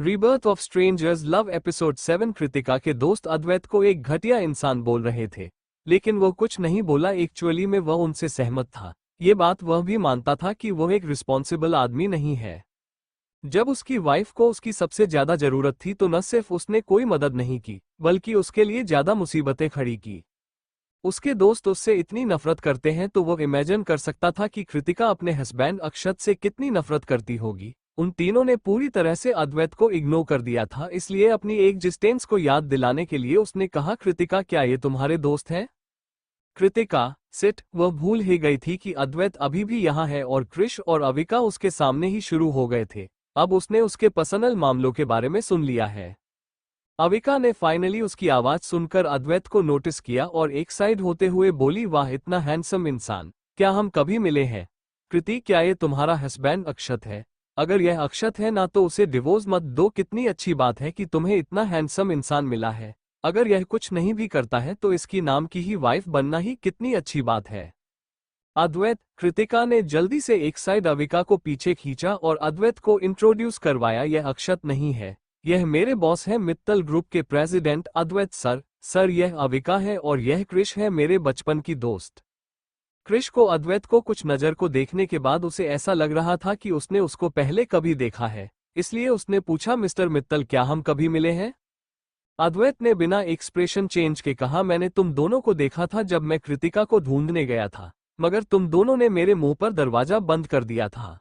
Rebirth of strangers love episode 7। Kritika के दोस्त अद्वैत को एक घटिया इंसान बोल रहे थे, लेकिन वो कुछ नहीं बोला। एक्चुअली में वह उनसे सहमत था। ये बात वह भी मानता था कि वह एक रिस्पॉन्सिबल आदमी नहीं है। जब उसकी वाइफ को उसकी सबसे ज्यादा जरूरत थी तो न सिर्फ उसने कोई मदद नहीं की, बल्कि उसके लिए ज्यादा मुसीबतें खड़ी की। उसके दोस्त उससे इतनी नफरत करते हैं तो वो इमेजिन कर सकता था कि कृतिका अपने हस्बैंड अक्षत से कितनी नफरत करती होगी। उन तीनों ने पूरी तरह से अद्वैत को इग्नोर कर दिया था, इसलिए अपनी एग्जिस्टेंस को याद दिलाने के लिए उसने कहा, कृतिका क्या ये तुम्हारे दोस्त हैं? कृतिका सिट। वह भूल ही गई थी कि अद्वैत अभी भी यहाँ है और क्रिश और अविका उसके सामने ही शुरू हो गए थे। अब उसने उसके पर्सनल मामलों के बारे में सुन लिया है। अविका ने फाइनली उसकी आवाज सुनकर अद्वैत को नोटिस किया और एक साइड होते हुए बोली, वाह इतना हैंडसम इंसान, क्या हम कभी मिले हैं? कृति, क्या ये तुम्हारा हस्बैंड अक्षत है? अगर यह अक्षत है ना तो उसे डिवोर्स मत दो। कितनी अच्छी बात है कि तुम्हें इतना हैंडसम इंसान मिला है। अगर यह कुछ नहीं भी करता है तो इसकी नाम की ही वाइफ बनना ही कितनी अच्छी बात है। अद्वैत। कृतिका ने जल्दी से एक साइड अविका को पीछे खींचा और अद्वैत को इंट्रोड्यूस करवाया, यह अक्षत नहीं है, यह मेरे बॉस है, मित्तल ग्रुप के प्रेसिडेंट अद्वैत सर यह अविका है और यह क्रिश है, मेरे बचपन की दोस्त। क्रिश को अद्वैत को कुछ नजर को देखने के बाद उसे ऐसा लग रहा था कि उसने उसको पहले कभी देखा है, इसलिए उसने पूछा, मिस्टर मित्तल क्या हम कभी मिले हैं? अद्वैत ने बिना एक्सप्रेशन चेंज के कहा, मैंने तुम दोनों को देखा था जब मैं कृतिका को ढूंढने गया था, मगर तुम दोनों ने मेरे मुंह पर दरवाजा बंद कर दिया था।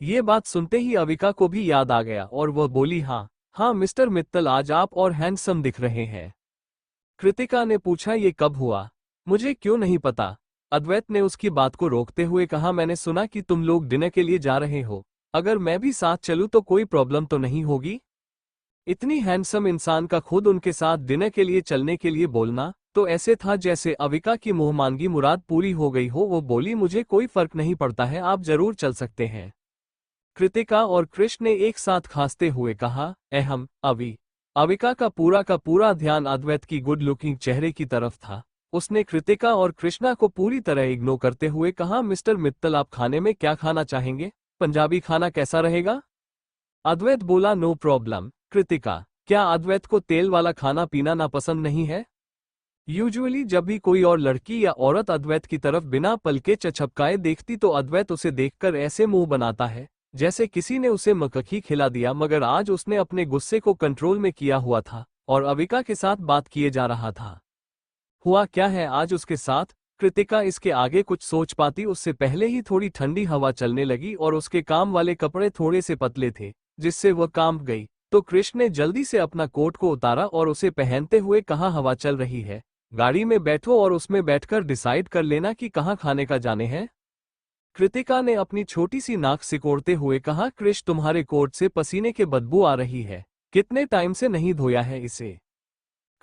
ये बात सुनते ही अविका को भी याद आ गया और वह बोली, हाँ मिस्टर मित्तल, आज आप और हैंडसम दिख रहे हैं। कृतिका ने पूछा, ये कब हुआ? मुझे क्यों नहीं पता? अद्वैत ने उसकी बात को रोकते हुए कहा, मैंने सुना कि तुम लोग डिनर के लिए जा रहे हो। अगर मैं भी साथ चलूं तो कोई प्रॉब्लम तो नहीं होगी? इतनी हैंडसम इंसान का खुद उनके साथ डिनर के लिए चलने के लिए बोलना तो ऐसे था जैसे अविका की मुंहमांगी मुराद पूरी हो गई हो। वो बोली, मुझे कोई फर्क नहीं पड़ता है, आप जरूर चल सकते हैं। कृतिका और क्रिश ने एक साथ खांसते हुए कहा, अविका का पूरा ध्यान अद्वैत की गुड लुकिंग चेहरे की तरफ था। उसने कृतिका और कृष्णा को पूरी तरह इग्नोर करते हुए कहा, मिस्टर मित्तल आप खाने में क्या खाना चाहेंगे? पंजाबी खाना कैसा रहेगा? अद्वैत बोला, नो प्रॉब्लम। कृतिका, क्या अद्वैत को तेल वाला खाना पीना ना पसंद नहीं है? यूजुअली जब भी कोई और लड़की या औरत अद्वैत की तरफ बिना पलके चछपकाए देखती तो अद्वैत उसे देखकर ऐसे मुंह बनाता है जैसे किसी ने उसे मक्खी खिला दिया, मगर आज उसने अपने गुस्से को कंट्रोल में किया हुआ था और अविका के साथ बात किए जा रहा था। हुआ क्या है आज उसके साथ? कृतिका इसके आगे कुछ सोच पाती उससे पहले ही थोड़ी ठंडी हवा चलने लगी और उसके काम वाले कपड़े थोड़े से पतले थे जिससे वह कांप गई। तो कृष्ण ने जल्दी से अपना कोट को उतारा और उसे पहनते हुए कहा, हवा चल रही है, गाड़ी में बैठो और उसमें बैठकर डिसाइड कर लेना कि कहाँ खाने का जाने हैं। कृतिका ने अपनी छोटी सी नाक सिकोड़ते हुए कहा, कृष तुम्हारे कोट से पसीने के बदबू आ रही है, कितने टाइम से नहीं धोया है इसे?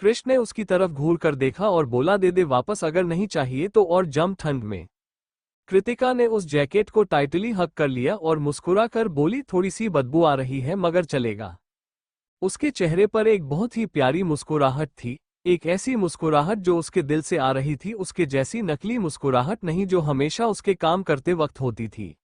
कृष्ण ने उसकी तरफ घूर कर देखा और बोला, दे दे वापस, अगर नहीं चाहिए तो, और जम ठंड में। कृतिका ने उस जैकेट को टाइटली हक कर लिया और मुस्कुरा कर बोली, थोड़ी सी बदबू आ रही है मगर चलेगा। उसके चेहरे पर एक बहुत ही प्यारी मुस्कुराहट थी, एक ऐसी मुस्कुराहट जो उसके दिल से आ रही थी, उसके जैसी नकली मुस्कुराहट नहीं जो हमेशा उसके काम करते वक्त होती थी।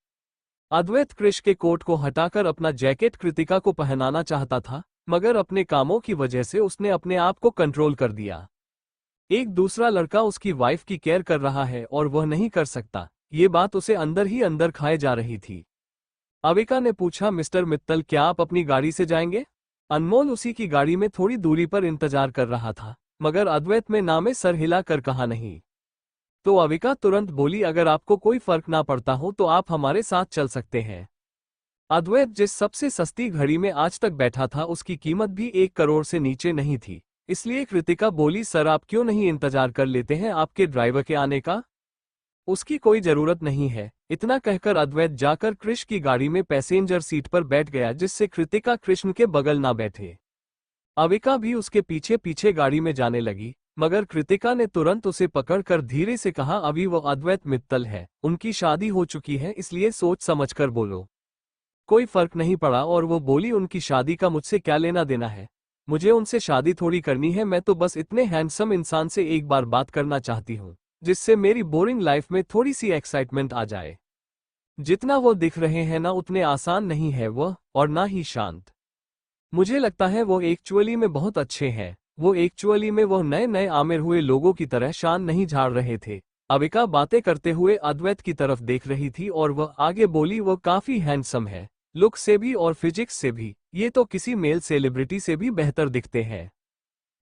अद्वैत कृष के कोट को हटाकर अपना जैकेट कृतिका को पहनाना चाहता था, मगर अपने कामों की वजह से उसने अपने आप को कंट्रोल कर दिया। एक दूसरा लड़का उसकी वाइफ की केयर कर रहा है और वह नहीं कर सकता, ये बात उसे अंदर ही अंदर खाए जा रही थी। अविका ने पूछा, मिस्टर मित्तल क्या आप अपनी गाड़ी से जाएंगे? अनमोल उसी की गाड़ी में थोड़ी दूरी पर इंतजार कर रहा था, मगर अद्वैत में नामे सर हिला कर कहा, नहीं। तो अविका तुरंत बोली, अगर आपको कोई फर्क ना पड़ता हो तो आप हमारे साथ चल सकते हैं। अद्वैत जिस सबसे सस्ती घड़ी में आज तक बैठा था उसकी कीमत भी 1 करोड़ से नीचे नहीं थी, इसलिए कृतिका बोली, सर आप क्यों नहीं इंतजार कर लेते हैं आपके ड्राइवर के आने का? उसकी कोई जरूरत नहीं है। इतना कहकर अद्वैत जाकर कृष्ण की गाड़ी में पैसेंजर सीट पर बैठ गया जिससे कृतिका कृष्ण के बगल ना बैठे। अविका भी उसके पीछे पीछे गाड़ी में जाने लगी, मगर कृतिका ने तुरंत उसे पकड़कर धीरे से कहा, अभी वो अद्वैत मित्तल है, उनकी शादी हो चुकी है, इसलिए सोच समझकर बोलो। कोई फर्क नहीं पड़ा और वो बोली, उनकी शादी का मुझसे क्या लेना देना है? मुझे उनसे शादी थोड़ी करनी है, मैं तो बस इतने हैंडसम इंसान से एक बार बात करना चाहती हूँ जिससे मेरी बोरिंग लाइफ में थोड़ी सी एक्साइटमेंट आ जाए। जितना वो दिख रहे हैं ना उतने आसान नहीं है वह, और ना ही शांत। मुझे लगता है वो एक्चुअली में बहुत अच्छे हैं। वो एक्चुअली में वो नए नए आमिर हुए लोगों की तरह शान नहीं झाड़ रहे थे। अविका बातें करते हुए अद्वैत की तरफ देख रही थी और वह आगे बोली, वो काफी हैंडसम है, लुक से भी और फिजिक्स से भी। ये तो किसी मेल सेलिब्रिटी से भी बेहतर दिखते हैं।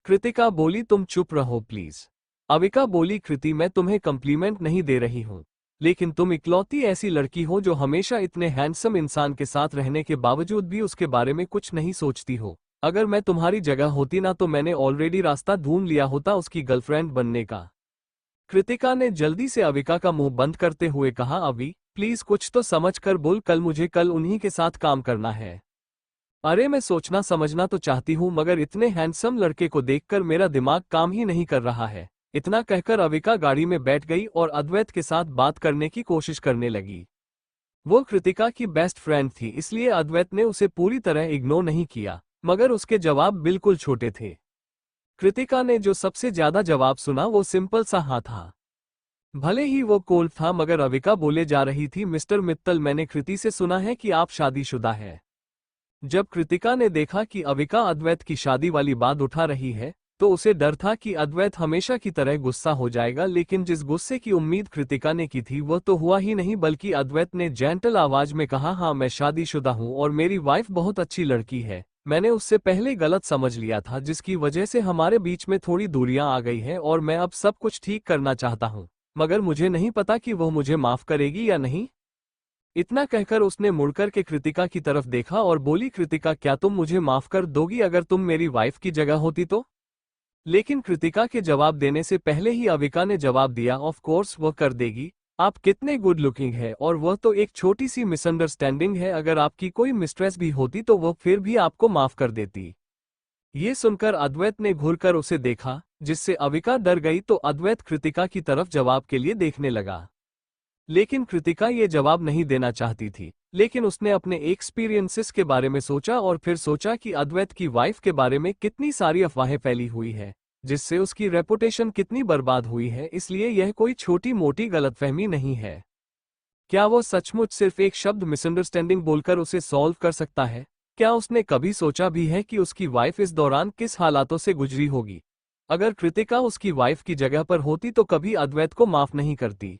कृतिका बोली, तुम चुप रहो प्लीज। अविका बोली, कृति मैं तुम्हें कम्प्लीमेंट नहीं दे रही हूँ, लेकिन तुम इकलौती ऐसी लड़की हो जो हमेशा इतने हैंडसम इंसान के साथ रहने के बावजूद भी उसके बारे में कुछ नहीं सोचती हो। अगर मैं तुम्हारी जगह होती ना तो मैंने ऑलरेडी रास्ता ढूंढ लिया होता उसकी गर्लफ्रेंड बनने का। कृतिका ने जल्दी से अविका का मुंह बंद करते हुए कहा, अभी प्लीज कुछ तो समझ कर बोल, कल उन्हीं के साथ काम करना है। अरे मैं सोचना समझना तो चाहती हूँ मगर इतने हैंडसम लड़के को देखकर मेरा दिमाग काम ही नहीं कर रहा है। इतना कहकर अविका गाड़ी में बैठ गई और अद्वैत के साथ बात करने की कोशिश करने लगी। वो कृतिका की बेस्ट फ्रेंड थी, इसलिए अद्वैत ने उसे पूरी तरह इग्नोर नहीं किया, मगर उसके जवाब बिल्कुल छोटे थे। कृतिका ने जो सबसे ज्यादा जवाब सुना वो सिंपल सा हाँ था। भले ही वो कोल्ड था मगर अविका बोले जा रही थी, मिस्टर मित्तल मैंने कृति से सुना है कि आप शादीशुदा है। जब कृतिका ने देखा कि अविका अद्वैत की शादी वाली बात उठा रही है तो उसे डर था कि अद्वैत हमेशा की तरह गुस्सा हो जाएगा, लेकिन जिस गुस्से की उम्मीद कृतिका ने की थी वह तो हुआ ही नहीं, बल्कि अद्वैत ने जेंटल आवाज में कहा, हाँ मैं शादीशुदा हूँ और मेरी वाइफ बहुत अच्छी लड़की है। मैंने उससे पहले गलत समझ लिया था जिसकी वजह से हमारे बीच में थोड़ी दूरियां आ गई हैं और मैं अब सब कुछ ठीक करना चाहता हूँ, मगर मुझे नहीं पता कि वह मुझे माफ करेगी या नहीं। इतना कहकर उसने मुड़कर के कृतिका की तरफ देखा और बोली, कृतिका क्या तुम मुझे माफ कर दोगी अगर तुम मेरी वाइफ की जगह होती तो? लेकिन कृतिका के जवाब देने से पहले ही अविका ने जवाब दिया, ऑफ कोर्स वह कर देगी। आप कितने गुड लुकिंग है और वह तो एक छोटी सी मिसअंडरस्टैंडिंग है, अगर आपकी कोई मिस्ट्रेस भी होती तो वह फिर भी आपको माफ कर देती। ये सुनकर अद्वैत ने घूरकर उसे देखा, जिससे अविका डर गई तो अद्वैत कृतिका की तरफ जवाब के लिए देखने लगा। लेकिन कृतिका ये जवाब नहीं देना चाहती थी, लेकिन उसने अपने एक्सपीरियंसेस के बारे में सोचा और फिर सोचा कि अद्वैत की वाइफ के बारे में कितनी सारी अफवाहें फैली हुई है, जिससे उसकी रेपुटेशन कितनी बर्बाद हुई है, इसलिए यह कोई छोटी मोटी गलतफहमी नहीं है। क्या वो सचमुच सिर्फ एक शब्द मिसअंडरस्टैंडिंग बोलकर उसे सॉल्व कर सकता है? क्या उसने कभी सोचा भी है कि उसकी वाइफ इस दौरान किस हालातों से गुजरी होगी? अगर कृतिका उसकी वाइफ की जगह पर होती तो कभी अद्वैत को माफ नहीं करती,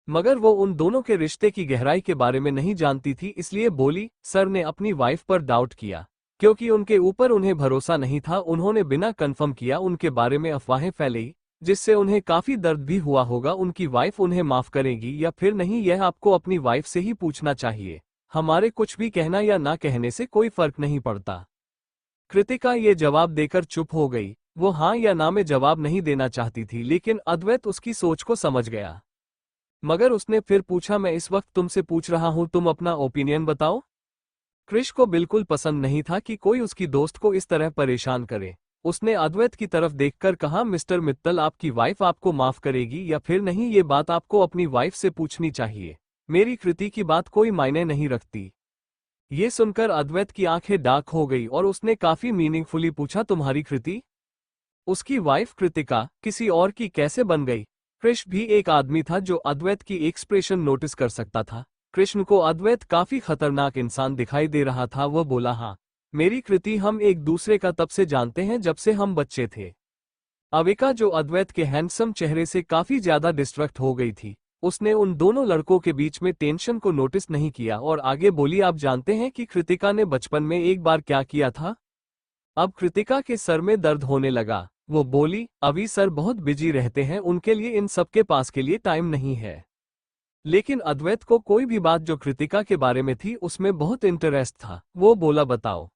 मगर वो उन दोनों के रिश्ते की गहराई के बारे में नहीं जानती थी, इसलिए बोली, सर ने अपनी वाइफ पर डाउट किया क्योंकि उनके ऊपर उन्हें भरोसा नहीं था। उन्होंने बिना कंफर्म किया उनके बारे में अफवाहें फैलाई, जिससे उन्हें काफी दर्द भी हुआ होगा। उनकी वाइफ उन्हें माफ करेगी या फिर नहीं, यह आपको अपनी वाइफ से ही पूछना चाहिए। हमारे कुछ भी कहना या ना कहने से कोई फर्क नहीं पड़ता। कृतिका ये जवाब देकर चुप हो गई। वो हाँ या ना में जवाब नहीं देना चाहती थी, लेकिन अद्वैत उसकी सोच को समझ गया। मगर उसने फिर पूछा, मैं इस वक्त तुमसे पूछ रहा हूं, तुम अपना ओपिनियन बताओ। क्रिश को बिल्कुल पसंद नहीं था कि कोई उसकी दोस्त को इस तरह परेशान करे। उसने अद्वैत की तरफ देखकर कहा, मिस्टर मित्तल आपकी वाइफ आपको माफ करेगी या फिर नहीं, ये बात आपको अपनी वाइफ से पूछनी चाहिए। मेरी कृति की बात कोई मायने नहीं रखती। ये सुनकर अद्वैत की आंखें डार्क हो गई और उसने काफी मीनिंगफुली पूछा, तुम्हारी कृति? उसकी वाइफ कृतिका किसी और की कैसे बन गई? कृष्ण भी एक आदमी था जो अद्वैत की एक्सप्रेशन नोटिस कर सकता था। कृष्ण को अद्वैत काफी खतरनाक इंसान दिखाई दे रहा था। वह बोला, हाँ मेरी कृति, हम एक दूसरे का तब से जानते हैं जब से हम बच्चे थे। अविका जो अद्वैत के हैंडसम चेहरे से काफी ज्यादा डिस्ट्रैक्ट हो गई थी, उसने उन दोनों लड़कों के बीच में टेंशन को नोटिस नहीं किया और आगे बोली, आप जानते हैं कि कृतिका ने बचपन में एक बार क्या किया था? अब कृतिका के सर में दर्द होने लगा। वो बोली, अभी सर बहुत बिजी रहते हैं, उनके लिए इन सबके पास के लिए टाइम नहीं है। लेकिन अद्वैत को कोई भी बात जो कृतिका के बारे में थी उसमें बहुत इंटरेस्ट था। वो बोला, बताओ।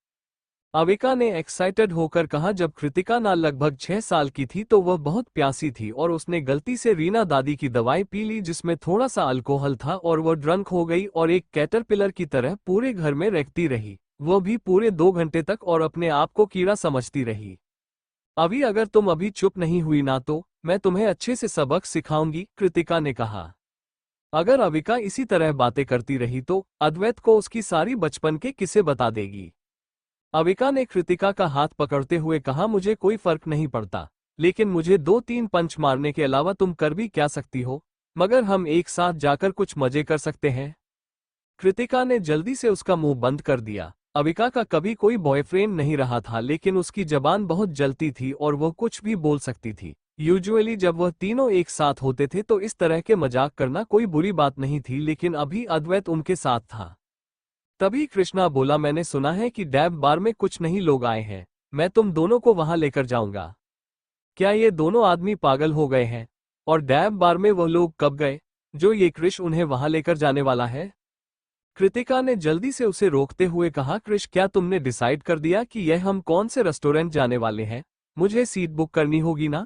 अविका ने एक्साइटेड होकर कहा, जब कृतिका ना लगभग 6 साल की थी तो वह बहुत प्यासी थी और उसने गलती से रीना दादी की दवाई पी ली जिसमें थोड़ा सा अल्कोहल था और वह ड्रंक हो गई और एक कैटरपिलर की तरह पूरे घर में रेंगती रही, वो भी पूरे 2 घंटे तक, और अपने आप को कीड़ा समझती रही। अभी अगर तुम अभी चुप नहीं हुई ना तो मैं तुम्हें अच्छे से सबक सिखाऊंगी, कृतिका ने कहा। अगर अविका इसी तरह बातें करती रही तो अद्वैत को उसकी सारी बचपन के किस्से बता देगी। अविका ने कृतिका का हाथ पकड़ते हुए कहा, मुझे कोई फर्क नहीं पड़ता, लेकिन मुझे 2-3 पंच मारने के अलावा तुम कर भी क्या सकती हो? मगर हम एक साथ जाकर कुछ मजे कर सकते हैं। कृतिका ने जल्दी से उसका मुंह बंद कर दिया अविका का कभी कोई बॉयफ्रेंड नहीं रहा था, लेकिन उसकी जबान बहुत जलती थी और वह कुछ भी बोल सकती थी। यूजुअली जब वह तीनों एक साथ होते थे तो इस तरह के मजाक करना कोई बुरी बात नहीं थी, लेकिन अभी अद्वैत उनके साथ था। तभी कृष्णा बोला, मैंने सुना है कि डैब बार में कुछ नहीं लोग आए हैं, मैं तुम दोनों को वहां लेकर जाऊंगा। क्या ये दोनों आदमी पागल हो गए हैं? और डैब बार में वह लोग कब गए जो ये कृष उन्हें वहां लेकर जाने वाला है? कृतिका ने जल्दी से उसे रोकते हुए कहा, कृष क्या तुमने डिसाइड कर दिया कि यह हम कौन से रेस्टोरेंट जाने वाले हैं? मुझे सीट बुक करनी होगी ना?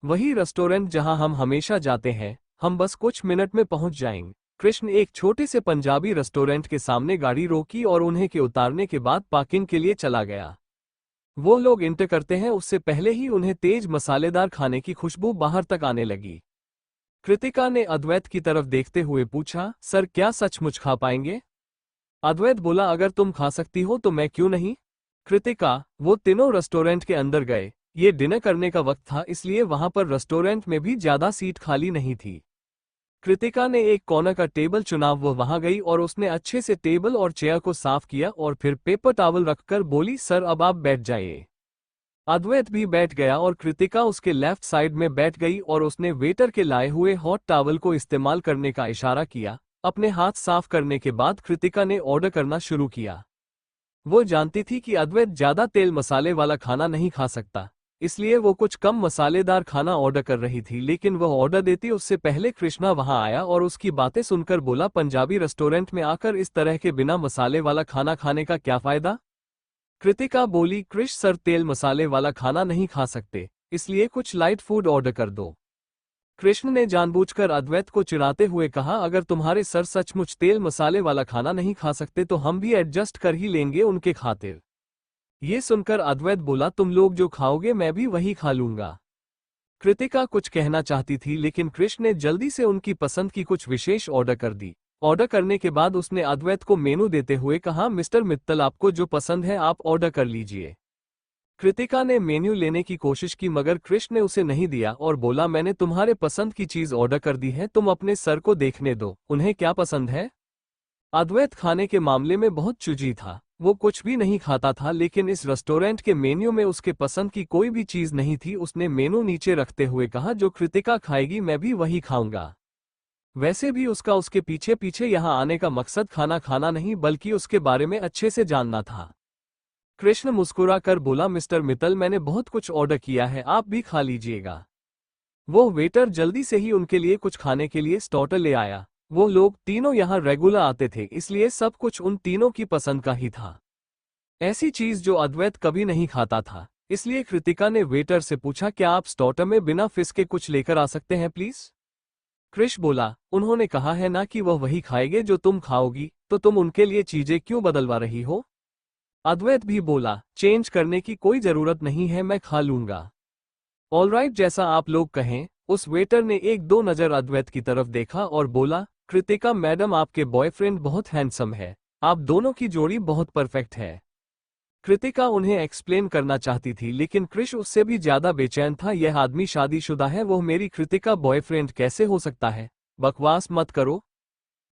वही रेस्टोरेंट जहां हम हमेशा जाते हैं, हम बस कुछ मिनट में पहुंच जाएंगे। कृष्ण एक छोटे से पंजाबी रेस्टोरेंट के सामने गाड़ी रोकी और उन्हें के उतारने के बाद पार्किंग के लिए चला गया। वो लोग इंटर करते हैं उससे पहले ही उन्हें तेज मसालेदार खाने की खुशबू बाहर तक आने लगी। कृतिका ने अद्वैत की तरफ देखते हुए पूछा, सर क्या सचमुच खा पाएंगे? अद्वैत बोला, अगर तुम खा सकती हो तो मैं क्यों नहीं। कृतिका, वो तीनों रेस्टोरेंट के अंदर गए। ये डिनर करने का वक्त था, इसलिए वहां पर रेस्टोरेंट में भी ज्यादा सीट खाली नहीं थी। कृतिका ने एक कॉर्नर का टेबल चुना, वो वहां गई और उसने अच्छे से टेबल और चेयर को साफ किया और फिर पेपर टॉवल रखकर बोली, सर अब आप बैठ जाइए। अद्वैत भी बैठ गया और कृतिका उसके लेफ्ट साइड में बैठ गई और उसने वेटर के लाए हुए हॉट टॉवल को इस्तेमाल करने का इशारा किया। अपने हाथ साफ करने के बाद कृतिका ने ऑर्डर करना शुरू किया। वो जानती थी कि अद्वैत ज्यादा तेल मसाले वाला खाना नहीं खा सकता, इसलिए वो कुछ कम मसालेदार खाना ऑर्डर कर रही थी, लेकिन वह ऑर्डर देती उससे पहले कृष्णा वहां आया और उसकी बातें सुनकर बोला, पंजाबी रेस्टोरेंट में आकर इस तरह के बिना मसाले वाला खाना खाने का क्या फायदा? कृतिका बोली, कृष सर तेल मसाले वाला खाना नहीं खा सकते, इसलिए कुछ लाइट फूड ऑर्डर कर दो। कृष्ण ने जानबूझकर अद्वैत को चिढ़ाते हुए कहा, अगर तुम्हारे सर सचमुच तेल मसाले वाला खाना नहीं खा सकते तो हम भी एडजस्ट कर ही लेंगे उनके खातिर। ये सुनकर अद्वैत बोला, तुम लोग जो खाओगे मैं भी वही खा लूंगा। कृतिका कुछ कहना चाहती थी, लेकिन कृष्ण ने जल्दी से उनकी पसंद की कुछ विशेष ऑर्डर कर दी। ऑर्डर करने के बाद उसने अद्वैत को मेनू देते हुए कहा, मिस्टर मित्तल आपको जो पसंद है आप ऑर्डर कर लीजिए। कृतिका ने मेन्यू लेने की कोशिश की, मगर कृष्ण ने उसे नहीं दिया और बोला, मैंने तुम्हारे पसंद की चीज ऑर्डर कर दी है, तुम अपने सर को देखने दो, उन्हें क्या पसंद है। अद्वैत खाने के मामले में बहुत चूजी था, वो कुछ भी नहीं खाता था, लेकिन इस रेस्टोरेंट के मेन्यू में उसके पसंद की कोई भी चीज नहीं थी। उसने मेनू नीचे रखते हुए कहा, जो कृतिका खाएगी मैं भी वही खाऊंगा। वैसे भी उसका उसके पीछे पीछे यहाँ आने का मकसद खाना खाना नहीं बल्कि उसके बारे में अच्छे से जानना था। कृष्ण मुस्कुरा कर बोला, मिस्टर मित्तल मैंने बहुत कुछ ऑर्डर किया है, आप भी खा लीजिएगा। वो वेटर जल्दी से ही उनके लिए कुछ खाने के लिए स्टार्टर ले आया। वो लोग तीनों यहाँ रेगुलर आते थे, इसलिए सब कुछ उन तीनों की पसंद का ही था, ऐसी चीज जो अद्वैत कभी नहीं खाता था। इसलिए कृतिका ने वेटर से पूछा, क्या आप स्टार्टर में बिना फिश के कुछ लेकर आ सकते हैं प्लीज? कृष बोला, उन्होंने कहा है ना कि वह वही खाएंगे जो तुम खाओगी, तो तुम उनके लिए चीजें क्यों बदलवा रही हो? अद्वैत भी बोला, चेंज करने की कोई जरूरत नहीं है, मैं खा लूंगा। ऑलराइट, जैसा आप लोग कहें। उस वेटर ने एक दो नजर अद्वैत की तरफ देखा और बोला, कृतिका मैडम आपके बॉयफ्रेंड बहुत हैंडसम है, आप दोनों की जोड़ी बहुत परफेक्ट है। कृतिका उन्हें एक्सप्लेन करना चाहती थी, लेकिन कृष उससे भी ज्यादा बेचैन था। यह आदमी शादीशुदा है, वो मेरी कृतिका बॉयफ्रेंड कैसे हो सकता है? बकवास मत करो।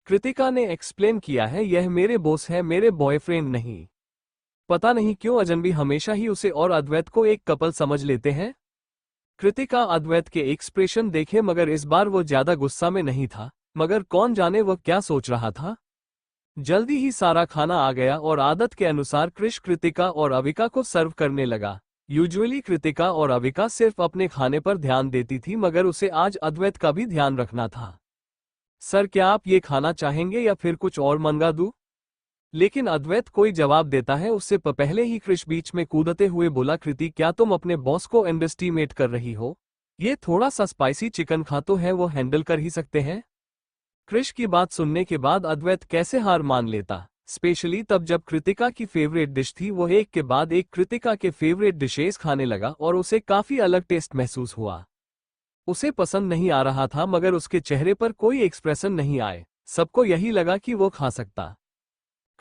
कृतिका ने एक्सप्लेन किया है, यह मेरे बॉस है, मेरे बॉयफ्रेंड नहीं। पता नहीं क्यों अजनबी हमेशा ही उसे और अद्वैत को एक कपल समझ लेते हैं। कृतिका अद्वैत के एक्सप्रेशन देखे, मगर इस बार वो ज्यादा गुस्सा में नहीं था, मगर कौन जाने वह क्या सोच रहा था। जल्दी ही सारा खाना आ गया और आदत के अनुसार कृष कृतिका और अविका को सर्व करने लगा। यूजुअली कृतिका और अविका सिर्फ अपने खाने पर ध्यान देती थी, मगर उसे आज अद्वैत का भी ध्यान रखना था। सर क्या आप ये खाना चाहेंगे या फिर कुछ और मंगा दूं? लेकिन अद्वैत कोई जवाब देता है उससे पहले ही कृष बीच में कूदते हुए बोला, कृति क्या तुम अपने बॉस को अंडरएस्टिमेट कर रही हो? ये थोड़ा सा स्पाइसी चिकन खा तो है, वो हैंडल कर ही सकते हैं। कृष की बात सुनने के बाद अद्वैत कैसे हार मान लेता, स्पेशली तब जब कृतिका की फेवरेट डिश थी। वो एक के बाद एक कृतिका के फेवरेट डिशेस खाने लगा और उसे काफी अलग टेस्ट महसूस हुआ। उसे पसंद नहीं आ रहा था, मगर उसके चेहरे पर कोई एक्सप्रेशन नहीं आए, सबको यही लगा कि वो खा सकता।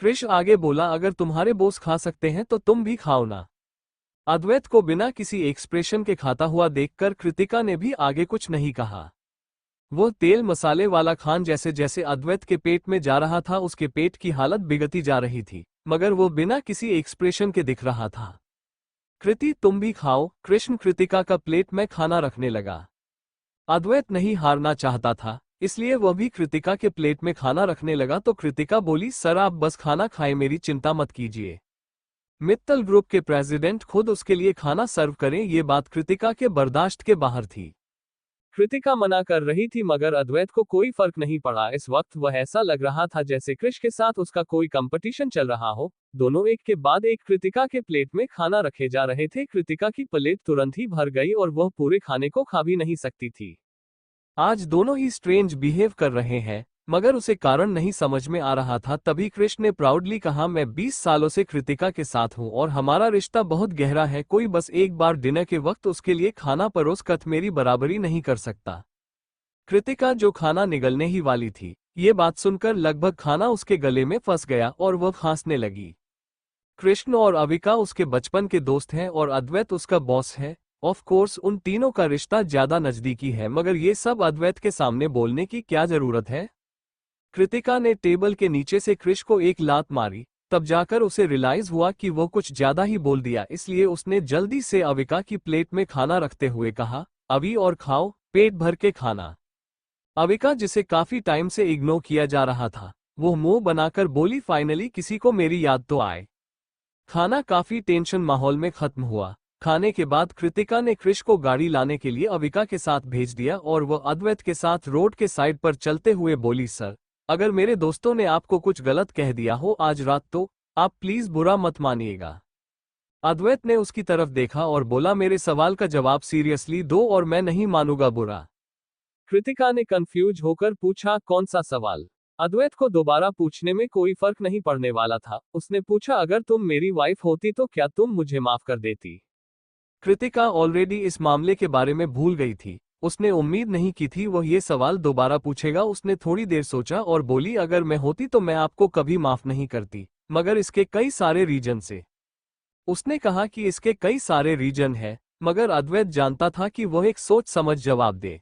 कृष आगे बोला, अगर तुम्हारे बॉस खा सकते हैं तो तुम भी खाओ ना। अद्वैत को बिना किसी एक्सप्रेशन के खाता हुआ देखकर कृतिका ने भी आगे कुछ नहीं कहा। वो तेल मसाले वाला खान जैसे जैसे अद्वैत के पेट में जा रहा था, उसके पेट की हालत बिगड़ती जा रही थी। मगर वो बिना किसी एक्सप्रेशन के दिख रहा था। कृति तुम भी खाओ। कृष्ण कृतिका का प्लेट में खाना रखने लगा। अद्वैत नहीं हारना चाहता था, इसलिए वह भी कृतिका के प्लेट में खाना रखने लगा तो कृतिका बोली, सर आप बस खाना खाएं, मेरी चिंता मत कीजिए। मित्तल ग्रुप के प्रेसिडेंट खुद उसके लिए खाना सर्व करें, ये बात कृतिका के बर्दाश्त के बाहर थी। कृतिका मना कर रही थी मगर अद्वैत को कोई फर्क नहीं पड़ा। इस वक्त वह ऐसा लग रहा था जैसे कृष के साथ उसका कोई कंपटीशन चल रहा हो। दोनों एक के बाद एक कृतिका के प्लेट में खाना रखे जा रहे थे। कृतिका की प्लेट तुरंत ही भर गई और वह पूरे खाने को खा भी नहीं सकती थी। आज दोनों ही स्ट्रेंज बिहेव कर रहे हैं, मगर उसे कारण नहीं समझ में आ रहा था। तभी कृष्ण ने प्राउडली कहा, मैं 20 सालों से कृतिका के साथ हूँ और हमारा रिश्ता बहुत गहरा है। कोई बस एक बार डिनर के वक्त उसके लिए खाना परोस कर मेरी बराबरी नहीं कर सकता। कृतिका जो खाना निगलने ही वाली थी, ये बात सुनकर लगभग खाना उसके गले में फंस गया और वह खांसने लगी। कृष्ण और अविका उसके बचपन के दोस्त हैं और अद्वैत उसका बॉस है। ऑफ कोर्स उन तीनों का रिश्ता ज्यादा नजदीकी है, मगर ये सब अद्वैत के सामने बोलने की क्या जरूरत है। कृतिका ने टेबल के नीचे से कृष को एक लात मारी, तब जाकर उसे रियलाइज हुआ कि वो कुछ ज्यादा ही बोल दिया। इसलिए उसने जल्दी से अविका की प्लेट में खाना रखते हुए कहा, अभी और खाओ, पेट भर के खाना। अविका, जिसे काफी टाइम से इग्नोर किया जा रहा था, वो मुंह बनाकर बोली, फाइनली किसी को मेरी याद तो आए। खाना काफी टेंशन माहौल में खत्म हुआ। खाने के बाद कृतिका ने कृष को गाड़ी लाने के लिए अविका के साथ भेज दिया और वह अद्वैत के साथ रोड के साइड पर चलते हुए बोली, सर अगर मेरे दोस्तों ने आपको कुछ गलत कह दिया हो आज रात तो आप प्लीज बुरा मत मानिएगा। अद्वैत ने उसकी तरफ देखा और बोला, मेरे सवाल का जवाब सीरियसली दो और मैं नहीं मानूंगा बुरा। कृतिका ने कंफ्यूज होकर पूछा, कौन सा सवाल। अद्वैत को दोबारा पूछने में कोई फर्क नहीं पड़ने वाला था। उसने पूछा, अगर तुम मेरी वाइफ होती तो क्या तुम मुझे माफ कर देती। कृतिका ऑलरेडी इस मामले के बारे में भूल गई थी। उसने उम्मीद नहीं की थी वह ये सवाल दोबारा पूछेगा। उसने थोड़ी देर सोचा और बोली, अगर मैं होती तो मैं आपको कभी माफ नहीं करती, मगर इसके कई सारे रीजन से। उसने कहा कि इसके कई सारे रीजन है, मगर अद्वैत जानता था कि वह एक सोच समझ जवाब दे।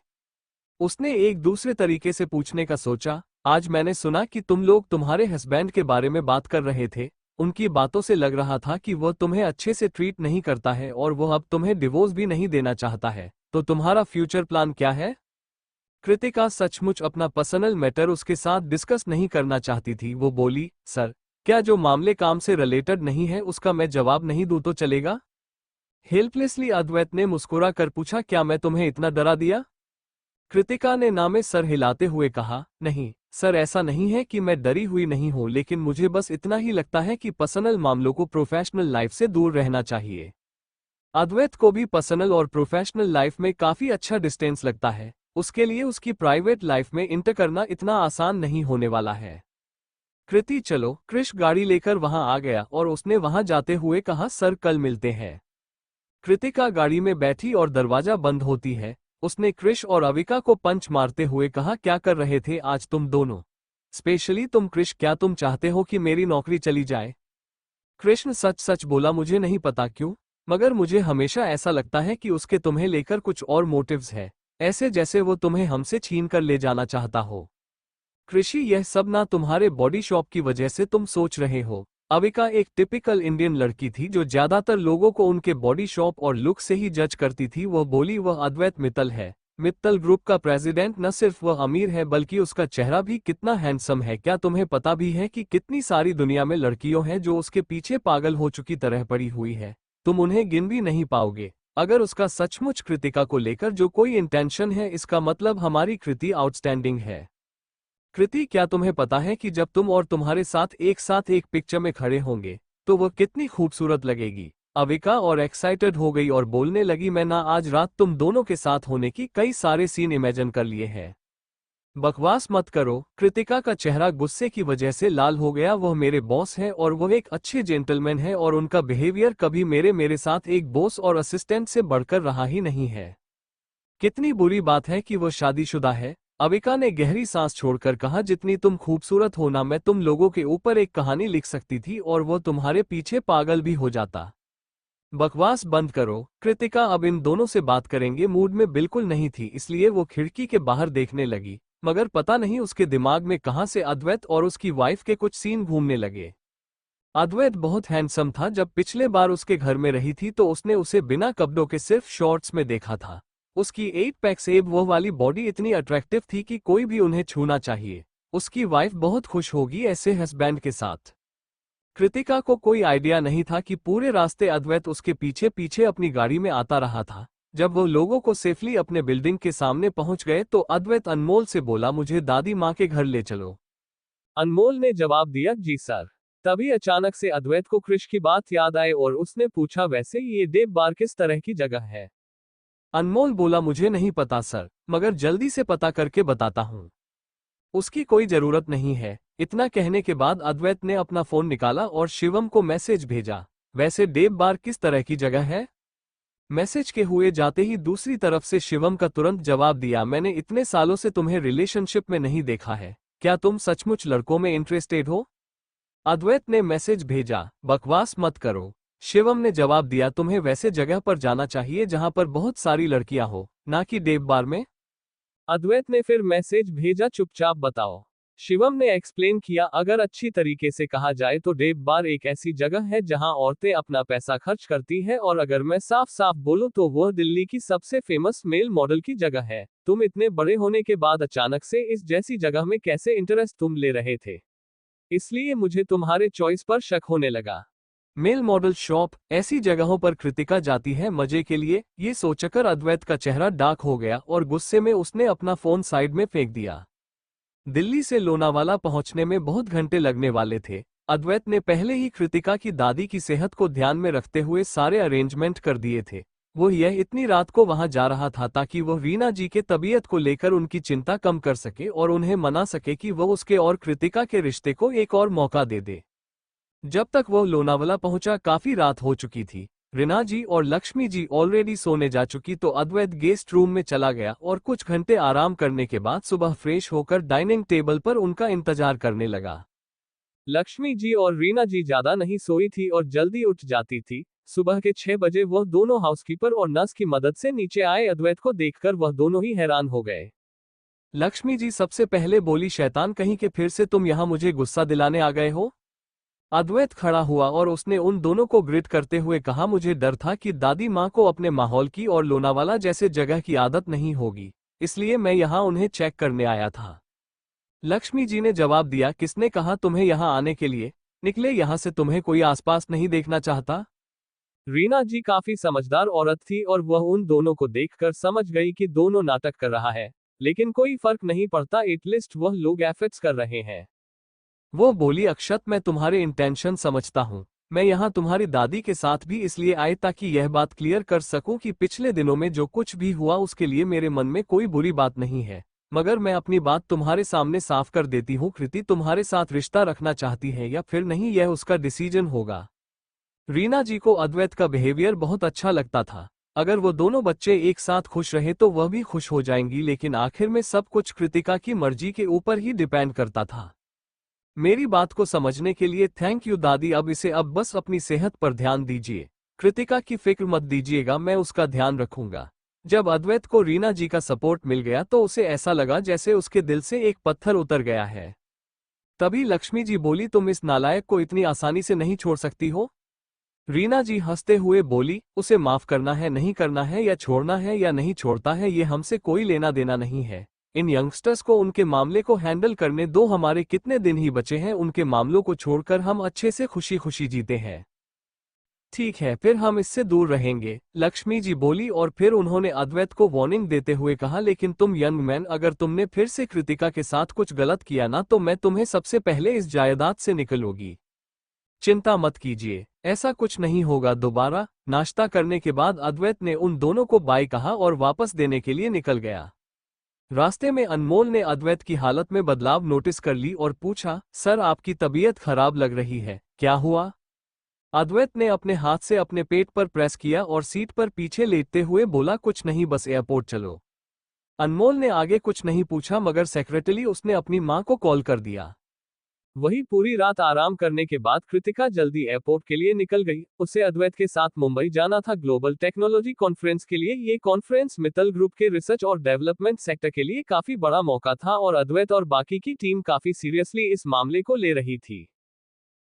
उसने एक दूसरे तरीके से पूछने का सोचा, आज मैंने सुना कि तुम लोग तुम्हारे हस्बैंड के बारे में बात कर रहे थे। उनकी बातों से लग रहा था कि वह तुम्हें अच्छे से ट्रीट नहीं करता है और वह अब तुम्हें डिवोर्स भी नहीं देना चाहता है, तो तुम्हारा फ्यूचर प्लान क्या है। कृतिका सचमुच अपना पर्सनल मैटर उसके साथ डिस्कस नहीं करना चाहती थी। वो बोली, सर क्या जो मामले काम से रिलेटेड नहीं है उसका मैं जवाब नहीं दूं तो चलेगा। हेल्पलेसली अद्वैत ने मुस्कुरा कर पूछा, क्या मैं तुम्हें इतना डरा दिया। कृतिका ने ना में सर हिलाते हुए कहा, नहीं सर, ऐसा नहीं है कि मैं डरी हुई नहीं हूं, लेकिन मुझे बस इतना ही लगता है कि पर्सनल मामलों को प्रोफेशनल लाइफ से दूर रहना चाहिए। अद्वैत को भी पर्सनल और प्रोफेशनल लाइफ में काफी अच्छा डिस्टेंस लगता है। उसके लिए उसकी प्राइवेट लाइफ में इंटर करना इतना आसान नहीं होने वाला है। कृति चलो। कृष गाड़ी लेकर वहां आ गया और उसने वहां जाते हुए कहा, सर कल मिलते हैं। कृतिका गाड़ी में बैठी और दरवाजा बंद होती है। उसने कृष और अविका को पंच मारते हुए कहा, क्या कर रहे थे आज तुम दोनों, स्पेशली तुम कृष, क्या तुम चाहते हो कि मेरी नौकरी चली जाए। कृष्ण सच सच बोला, मुझे नहीं पता क्यों, मगर मुझे हमेशा ऐसा लगता है कि उसके तुम्हें लेकर कुछ और मोटिव्स है, ऐसे जैसे वो तुम्हें हमसे छीन कर ले जाना चाहता हो। कृषि, यह सब ना तुम्हारे बॉडी शॉप की वजह से तुम सोच रहे हो। अविका एक टिपिकल इंडियन लड़की थी जो ज्यादातर लोगों को उनके बॉडी शॉप और लुक से ही जज करती थी। वह बोली, वह अद्वैत मित्तल है, मित्तल ग्रुप का प्रेसिडेंट। न सिर्फ वह अमीर है बल्कि उसका चेहरा भी कितना हैंडसम है। क्या तुम्हें पता भी है कि कितनी सारी दुनिया में लड़कियों हैं जो उसके पीछे पागल हो चुकी तरह पड़ी हुई है। तुम उन्हें गिन भी नहीं पाओगे। अगर उसका सचमुच कृतिका को लेकर जो कोई इंटेंशन है, इसका मतलब हमारी कृति आउटस्टैंडिंग है। कृति, क्या तुम्हें पता है कि जब तुम और तुम्हारे साथ एक पिक्चर में खड़े होंगे तो वह कितनी खूबसूरत लगेगी। अविका और एक्साइटेड हो गई और बोलने लगी, मैं ना आज रात तुम दोनों के साथ होने की कई सारे सीन इमेजिन कर लिए हैं। बकवास मत करो। कृतिका का चेहरा गुस्से की वजह से लाल हो गया। वह मेरे बॉस है और वह एक अच्छे जेंटलमैन है और उनका बिहेवियर कभी मेरे साथ एक बॉस और असिस्टेंट से बढ़कर रहा ही नहीं है। कितनी बुरी बात है कि वह शादीशुदा है। अविका ने गहरी सांस छोड़कर कहा, जितनी तुम खूबसूरत हो ना, मैं तुम लोगों के ऊपर एक कहानी लिख सकती थी और वो तुम्हारे पीछे पागल भी हो जाता। बकवास बंद करो। कृतिका अब इन दोनों से बात करेंगे मूड में बिल्कुल नहीं थी, इसलिए वो खिड़की के बाहर देखने लगी, मगर पता नहीं उसके दिमाग में कहां से अद्वैत और उसकी वाइफ के कुछ सीन घूमने लगे। अद्वैत बहुत हैंडसम था। जब पिछले बार उसके घर में रही थी तो उसने उसे बिना कपड़ों के सिर्फ शॉर्ट्स में देखा था। उसकी 8 पैक एब वो वाली बॉडी इतनी अट्रैक्टिव थी कि कोई भी उन्हें छूना चाहिए। उसकी वाइफ बहुत खुश होगी ऐसे हस्बैंड के साथ। कृतिका को कोई आइडिया नहीं था कि पूरे रास्ते अद्वैत उसके पीछे पीछे अपनी गाड़ी में आता रहा था। जब वो लोगों को सेफली अपने बिल्डिंग के सामने पहुंच गए तो अद्वैत अनमोल से बोला, मुझे दादी माँ के घर ले चलो। अनमोल ने जवाब दिया, जी सर। तभी अचानक से अद्वैत को क्रिश की बात याद आई और उसने पूछा, वैसे ये देव बार किस तरह की जगह है? अनमोल बोला, मुझे नहीं पता सर, मगर जल्दी से पता करके बताता हूँ। उसकी कोई जरूरत नहीं है। इतना कहने के बाद अद्वैत ने अपना फोन निकाला और शिवम को मैसेज भेजा, वैसे देव बार किस तरह की जगह है? मैसेज के हुए जाते ही दूसरी तरफ से शिवम का तुरंत जवाब दिया, मैंने इतने सालों से तुम्हें रिलेशनशिप में नहीं देखा है, क्या तुम सचमुच लड़कों में इंटरेस्टेड हो? अद्वैत ने मैसेज भेजा, बकवास मत करो। शिवम ने जवाब दिया, तुम्हें वैसे जगह पर जाना चाहिए जहां पर बहुत सारी लड़कियां हो, ना कि देव बार में। अद्वैत ने फिर मैसेज भेजा, चुपचाप बताओ। शिवम ने एक्सप्लेन किया, अगर अच्छी तरीके से कहा जाए तो देव बार एक ऐसी जगह है जहां औरतें अपना पैसा खर्च करती हैं, और अगर मैं साफ साफ बोलूं तो वह दिल्ली की सबसे फेमस मेल मॉडल की जगह है। तुम इतने बड़े होने के बाद अचानक से इस जैसी जगह में कैसे इंटरेस्ट तुम ले रहे थे, इसलिए मुझे तुम्हारे चॉइस पर शक होने लगा। मेल मॉडल शॉप, ऐसी जगहों पर कृतिका जाती है मजे के लिए? ये सोचकर अद्वैत का चेहरा डार्क हो गया और गुस्से में उसने अपना फोन साइड में फेंक दिया। दिल्ली से लोनावाला पहुंचने में बहुत घंटे लगने वाले थे। अद्वैत ने पहले ही कृतिका की दादी की सेहत को ध्यान में रखते हुए सारे अरेंजमेंट कर दिए थे। वो यह इतनी रात को वहां जा रहा था ताकि वो रीना जी के तबीयत को लेकर उनकी चिंता कम कर सके और उन्हें मना सके कि वो उसके और कृतिका के रिश्ते को एक और मौका दे दे। जब तक वो लोनावाला पहुंचा काफी रात हो चुकी थी। रीना जी और लक्ष्मी जी ऑलरेडी सोने जा चुकी तो अद्वैत गेस्ट रूम में चला गया और कुछ घंटे आराम करने के बाद सुबह फ्रेश होकर डाइनिंग टेबल पर उनका इंतजार करने लगा। लक्ष्मी जी और रीना जी ज्यादा नहीं सोई थी और जल्दी उठ जाती थी। सुबह के 6 बजे वह दोनों हाउसकीपर और नर्स की मदद से नीचे आए। अद्वैत को देखकर वह दोनों ही हैरान हो गए। लक्ष्मी जी सबसे पहले बोली, शैतान कहीं के, फिर से तुम यहाँ मुझे गुस्सा दिलाने आ गए हो? अद्वैत खड़ा हुआ और उसने उन दोनों को ग्रिट करते हुए कहा, मुझे डर था कि दादी माँ को अपने माहौल की और लोनावाला जैसे जगह की आदत नहीं होगी, इसलिए मैं यहाँ उन्हें चेक करने आया था। लक्ष्मी जी ने जवाब दिया, किसने कहा तुम्हें यहाँ आने के लिए? निकले यहाँ से, तुम्हें कोई आसपास नहीं देखना चाहता? रीना जी काफी समझदार औरत थी और वह उन दोनों को देखकर समझ गई कि दोनों नाटक कर रहा है, लेकिन कोई फर्क नहीं पड़ता, एटलीस्ट वह लोग एफर्ट्स कर रहे हैं। वो बोली, अक्षत मैं तुम्हारे इंटेंशन समझता हूँ। मैं यहाँ तुम्हारी दादी के साथ भी इसलिए आई ताकि यह बात क्लियर कर सकूं कि पिछले दिनों में जो कुछ भी हुआ उसके लिए मेरे मन में कोई बुरी बात नहीं है। मगर मैं अपनी बात तुम्हारे सामने साफ कर देती हूँ, कृति तुम्हारे साथ रिश्ता रखना चाहती है या फिर नहीं, यह उसका डिसीजन होगा। रीना जी को अद्वैत का बिहेवियर बहुत अच्छा लगता था। अगर वो दोनों बच्चे एक साथ खुश रहे तो वह भी खुश हो जाएंगी, लेकिन आखिर में सब कुछ कृतिका की मर्जी के ऊपर ही डिपेंड करता था। मेरी बात को समझने के लिए थैंक यू दादी, अब बस अपनी सेहत पर ध्यान दीजिए। कृतिका की फिक्र मत दीजिएगा, मैं उसका ध्यान रखूंगा। जब अद्वैत को रीना जी का सपोर्ट मिल गया तो उसे ऐसा लगा जैसे उसके दिल से एक पत्थर उतर गया है। तभी लक्ष्मी जी बोली, तुम इस नालायक को इतनी आसानी से नहीं छोड़ सकती हो? रीना जी हंसते हुए बोली, उसे माफ करना है, नहीं करना है, या छोड़ना है या नहीं छोड़ता है, ये हमसे कोई लेना देना नहीं है। इन यंगस्टर्स को उनके मामले को हैंडल करने दो, हमारे कितने दिन ही बचे हैं, उनके मामलों को छोड़कर हम अच्छे से खुशी खुशी जीते हैं। ठीक है, फिर हम इससे दूर रहेंगे, लक्ष्मी जी बोली और फिर उन्होंने अद्वैत को वार्निंग देते हुए कहा, लेकिन तुम यंग मैन, अगर तुमने फिर से कृतिका के साथ कुछ गलत किया ना तो मैं तुम्हें सबसे पहले इस जायदाद से निकलूंगी। चिंता मत कीजिए, ऐसा कुछ नहीं होगा दोबारा। नाश्ता करने के बाद अद्वैत ने उन दोनों को बाय कहा और वापस देने के लिए निकल गया। रास्ते में अनमोल ने अद्वैत की हालत में बदलाव नोटिस कर ली और पूछा, सर आपकी तबीयत खराब लग रही है, क्या हुआ? अद्वैत ने अपने हाथ से अपने पेट पर प्रेस किया और सीट पर पीछे लेटते हुए बोला, कुछ नहीं, बस एयरपोर्ट चलो। अनमोल ने आगे कुछ नहीं पूछा मगर सेक्रेटरी उसने अपनी मां को कॉल कर दिया। वही पूरी रात आराम करने के बाद कृतिका जल्दी एयरपोर्ट के लिए निकल गई। उसे अद्वैत के साथ मुंबई जाना था ग्लोबल टेक्नोलॉजी कॉन्फ्रेंस के लिए। ये कॉन्फ्रेंस मित्तल ग्रुप के रिसर्च और डेवलपमेंट सेक्टर के लिए काफी बड़ा मौका था और अद्वैत और बाकी की टीम काफी सीरियसली इस मामले को ले रही थी।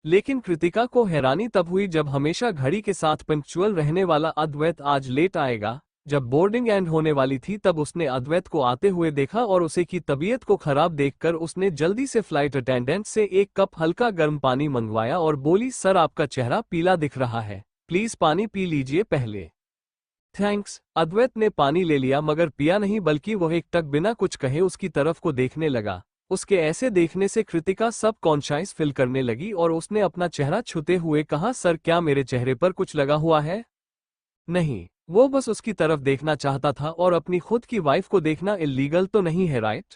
लेकिन कृतिका को हैरानी तब हुई जब हमेशा घड़ी के साथ पंक्चुअल रहने वाला अद्वैत आज लेट आएगा। जब बोर्डिंग एंड होने वाली थी तब उसने अद्वैत को आते हुए देखा और उसे की तबीयत को खराब देखकर उसने जल्दी से फ्लाइट अटेंडेंट से एक कप हल्का गर्म पानी मंगवाया और बोली, सर आपका चेहरा पीला दिख रहा है, प्लीज पानी पी लीजिए पहले। थैंक्स। अद्वैत ने पानी ले लिया मगर पिया नहीं, बल्कि वह एक टक बिना कुछ कहे उसकी तरफ को देखने लगा। उसके ऐसे देखने से कृतिका सब कॉन्शियस फील करने लगी और उसने अपना चेहरा छूते हुए कहा, सर क्या मेरे चेहरे पर कुछ लगा हुआ है? नहीं, वो बस उसकी तरफ देखना चाहता था और अपनी खुद की वाइफ को देखना इल्लीगल तो नहीं है, राइट?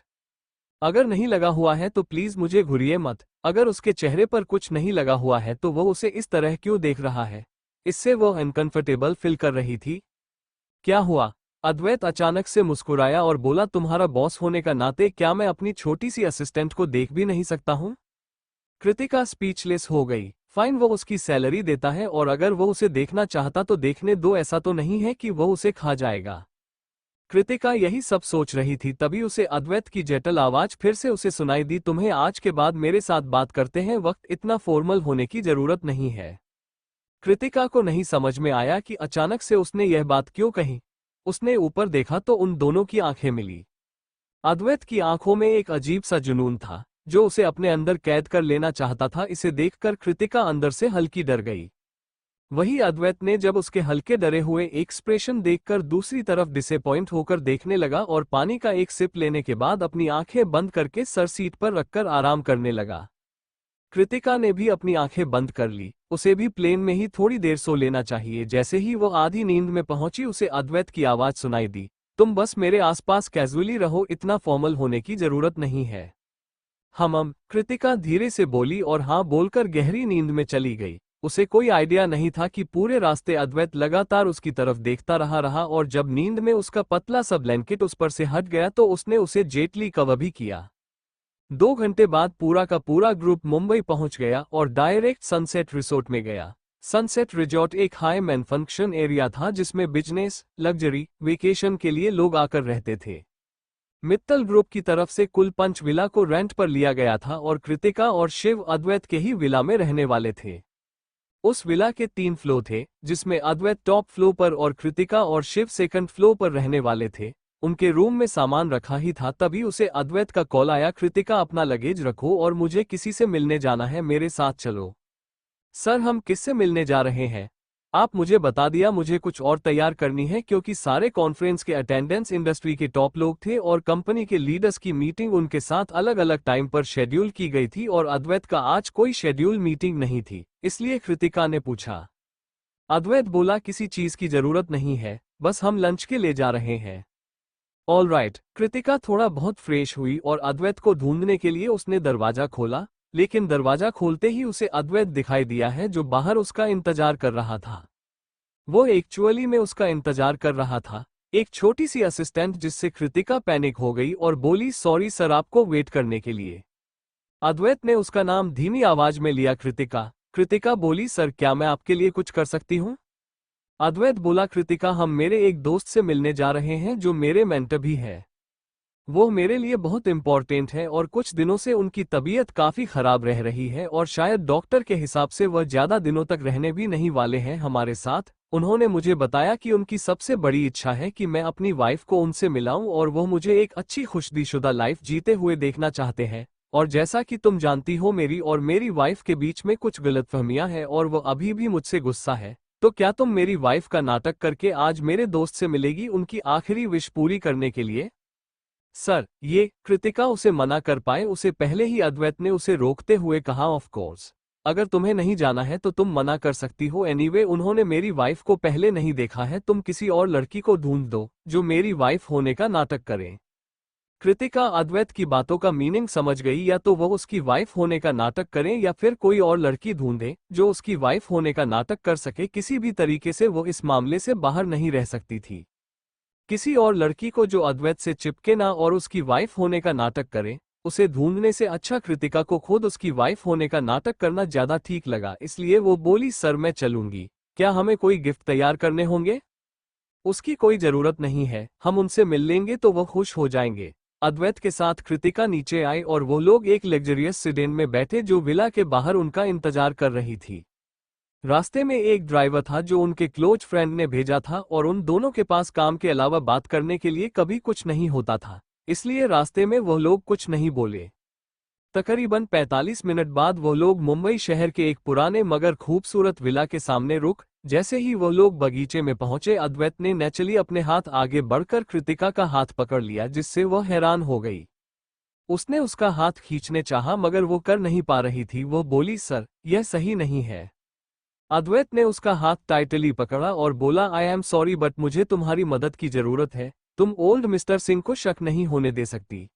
अगर नहीं लगा हुआ है तो प्लीज मुझे घुरिए मत। अगर उसके चेहरे पर कुछ नहीं लगा हुआ है तो वह उसे इस तरह क्यों देख रहा है? इससे वह अनकंफर्टेबल फील कर रही थी। क्या हुआ? अद्वैत अचानक से मुस्कुराया और बोला, तुम्हारा बॉस होने का नाते क्या मैं अपनी छोटी सी असिस्टेंट को देख भी नहीं सकता हूं? कृतिका स्पीचलेस हो गई। फाइन, वो उसकी सैलरी देता है और अगर वो उसे देखना चाहता तो देखने दो, ऐसा तो नहीं है कि वो उसे खा जाएगा। कृतिका यही सब सोच रही थी तभी उसे अद्वैत की जटिल आवाज फिर से उसे सुनाई दी, तुम्हें आज के बाद मेरे साथ बात करते हैं वक्त इतना फॉर्मल होने की जरूरत नहीं है। कृतिका को नहीं समझ में आया कि अचानक से उसने यह बात क्यों कही। उसने ऊपर देखा तो उन दोनों की आंखें मिली। अद्वैत की आंखों में एक अजीब सा जुनून था जो उसे अपने अंदर कैद कर लेना चाहता था। इसे देखकर कृतिका अंदर से हल्की डर गई। वही अद्वैत ने जब उसके हल्के डरे हुए एक्सप्रेशन देखकर दूसरी तरफ डिसअपॉइंट होकर देखने लगा और पानी का एक सिप लेने के बाद अपनी आंखें बंद करके सर सीट पर रखकर आराम करने लगा। कृतिका ने भी अपनी आंखें बंद कर ली। उसे भी प्लेन में ही थोड़ी देर सो लेना चाहिए। जैसे ही वो आधी नींद में पहुंची उसे अद्वैत की आवाज सुनाई दी, तुम बस मेरे आसपास कैजुअली रहो, इतना फॉर्मल होने की जरूरत नहीं है। कृतिका धीरे से बोली और हाँ बोलकर गहरी नींद में चली गई। उसे कोई आइडिया नहीं था कि पूरे रास्ते अद्वैत लगातार उसकी तरफ देखता रहा और जब नींद में उसका पतला सा ब्लैंकेट उस पर से हट गया तो उसने उसे जेटली कवर भी किया। 2 घंटे बाद पूरा का पूरा ग्रुप मुंबई पहुंच गया और डायरेक्ट सनसेट रिसोर्ट में गया। सनसेट रिजॉर्ट एक हाई मैन फंक्शन एरिया था जिसमें बिजनेस, लग्जरी, वेकेशन के लिए लोग आकर रहते थे। मित्तल ग्रुप की तरफ से कुल 5 विला को रेंट पर लिया गया था और कृतिका और शिव अद्वैत के ही विला में रहने वाले थे। उस विला के 3 फ्लोर थे जिसमें अद्वैत टॉप फ्लोर पर और कृतिका और शिव सेकंड फ्लोर पर रहने वाले थे। उनके रूम में सामान रखा ही था तभी उसे अद्वैत का कॉल आया, कृतिका अपना लगेज रखो और मुझे किसी से मिलने जाना है, मेरे साथ चलो। सर हम किससे मिलने जा रहे हैं? आप मुझे बता दिया, मुझे कुछ और तैयार करनी है क्योंकि सारे कॉन्फ्रेंस के अटेंडेंस इंडस्ट्री के टॉप लोग थे और कंपनी के लीडर्स की मीटिंग उनके साथ अलग अलग टाइम पर शेड्यूल की गई थी और अद्वैत का आज कोई शेड्यूल मीटिंग नहीं थी, इसलिए कृतिका ने पूछा। अद्वैत बोला, किसी चीज की जरूरत नहीं है, बस हम लंच के ले जा रहे हैं। All right. कृतिका थोड़ा बहुत फ्रेश हुई और अद्वैत को ढूंढने के लिए उसने दरवाजा खोला, लेकिन दरवाजा खोलते ही उसे अद्वैत दिखाई दिया है जो बाहर उसका इंतजार कर रहा था। वो एक्चुअली में उसका इंतजार कर रहा था, एक छोटी सी असिस्टेंट, जिससे कृतिका पैनिक हो गई और बोली, सॉरी सर आपको वेट करने के लिए। अद्वैत ने उसका नाम धीमी आवाज में लिया, कृतिका। कृतिका बोली, सर क्या मैं आपके लिए कुछ कर सकती हूँ? अद्वैत बोला, कृतिका हम मेरे एक दोस्त से मिलने जा रहे हैं जो मेरे मेंटर भी है। वो मेरे लिए बहुत इंपॉर्टेंट है और कुछ दिनों से उनकी तबीयत काफी खराब रह रही है और शायद डॉक्टर के हिसाब से वह ज्यादा दिनों तक रहने भी नहीं वाले हैं हमारे साथ। उन्होंने मुझे बताया कि उनकी सबसे बड़ी इच्छा है कि मैं अपनी वाइफ को उनसे मिलाऊं और वो मुझे एक अच्छी खुशदीशुदा लाइफ जीते हुए देखना चाहते हैं। और जैसा कि तुम जानती हो मेरी और मेरी वाइफ के बीच में कुछ गलतफहमियां हैं और वो अभी भी मुझसे गुस्सा है, तो क्या तुम मेरी वाइफ का नाटक करके आज मेरे दोस्त से मिलेगी उनकी आखिरी विश पूरी करने के लिए? सर ये कृतिका उसे मना कर पाए उसे पहले ही अद्वैत ने उसे रोकते हुए कहा, ऑफ कोर्स अगर तुम्हें नहीं जाना है तो तुम मना कर सकती हो। एनीवे उन्होंने मेरी वाइफ को पहले नहीं देखा है, तुम किसी और लड़की को ढूंढ दो जो मेरी वाइफ होने का नाटक करे। कृतिका अद्वैत की बातों का मीनिंग समझ गई, या तो वो उसकी वाइफ होने का नाटक करें या फिर कोई और लड़की ढूंढे जो उसकी वाइफ होने का नाटक कर सके। किसी भी तरीके से वो इस मामले से बाहर नहीं रह सकती थी। किसी और लड़की को जो अद्वैत से चिपके ना और उसकी वाइफ होने का नाटक करे, उसे ढूंढने से अच्छा कृतिका को खुद उसकी वाइफ होने का नाटक करना ज्यादा ठीक लगा। इसलिए वो बोली, सर मैं चलूंगी, क्या हमें कोई गिफ्ट तैयार करने होंगे? उसकी कोई जरूरत नहीं है, हम उनसे मिल लेंगे तो वो खुश हो जाएंगे। अद्वैत के साथ कृतिका नीचे आई और वो लोग एक लग्जरियस सीडेन में बैठे जो विला के बाहर उनका इंतजार कर रही थी। रास्ते में एक ड्राइवर था जो उनके क्लोज फ्रेंड ने भेजा था और उन दोनों के पास काम के अलावा बात करने के लिए कभी कुछ नहीं होता था, इसलिए रास्ते में वह लोग कुछ नहीं बोले। तकरीबन 45 मिनट बाद वो लोग मुंबई शहर के एक पुराने मगर खूबसूरत विला के सामने रुक। जैसे ही वो लोग बगीचे में पहुंचे, अद्वैत ने नेचुरली अपने हाथ आगे बढ़कर कृतिका का हाथ पकड़ लिया, जिससे वह हैरान हो गई। उसने उसका हाथ खींचने चाहा मगर वो कर नहीं पा रही थी। वो बोली, सर, यह सही नहीं है। अद्वैत ने उसका हाथ टाइटली पकड़ा और बोला, आई एम सॉरी बट मुझे तुम्हारी मदद की जरूरत है। तुम ओल्ड मिस्टर सिंह को शक नहीं होने दे सकती।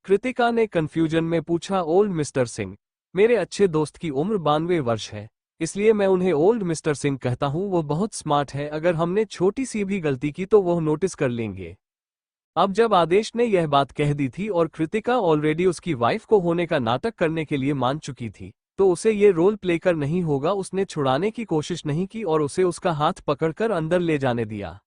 कृतिका ने कंफ्यूजन में पूछा, ओल्ड मिस्टर सिंह? मेरे अच्छे दोस्त की उम्र 92 वर्ष है, इसलिए मैं उन्हें ओल्ड मिस्टर सिंह कहता हूँ। वो बहुत स्मार्ट है, अगर हमने छोटी सी भी गलती की तो वह नोटिस कर लेंगे। अब जब आदेश ने यह बात कह दी थी और कृतिका ऑलरेडी उसकी वाइफ को होने का नाटक करने के लिए मान चुकी थी, तो उसे ये रोल प्ले कर नहीं होगा। उसने छुड़ाने की कोशिश नहीं की और उसे उसका हाथ पकड़कर अंदर ले जाने दिया।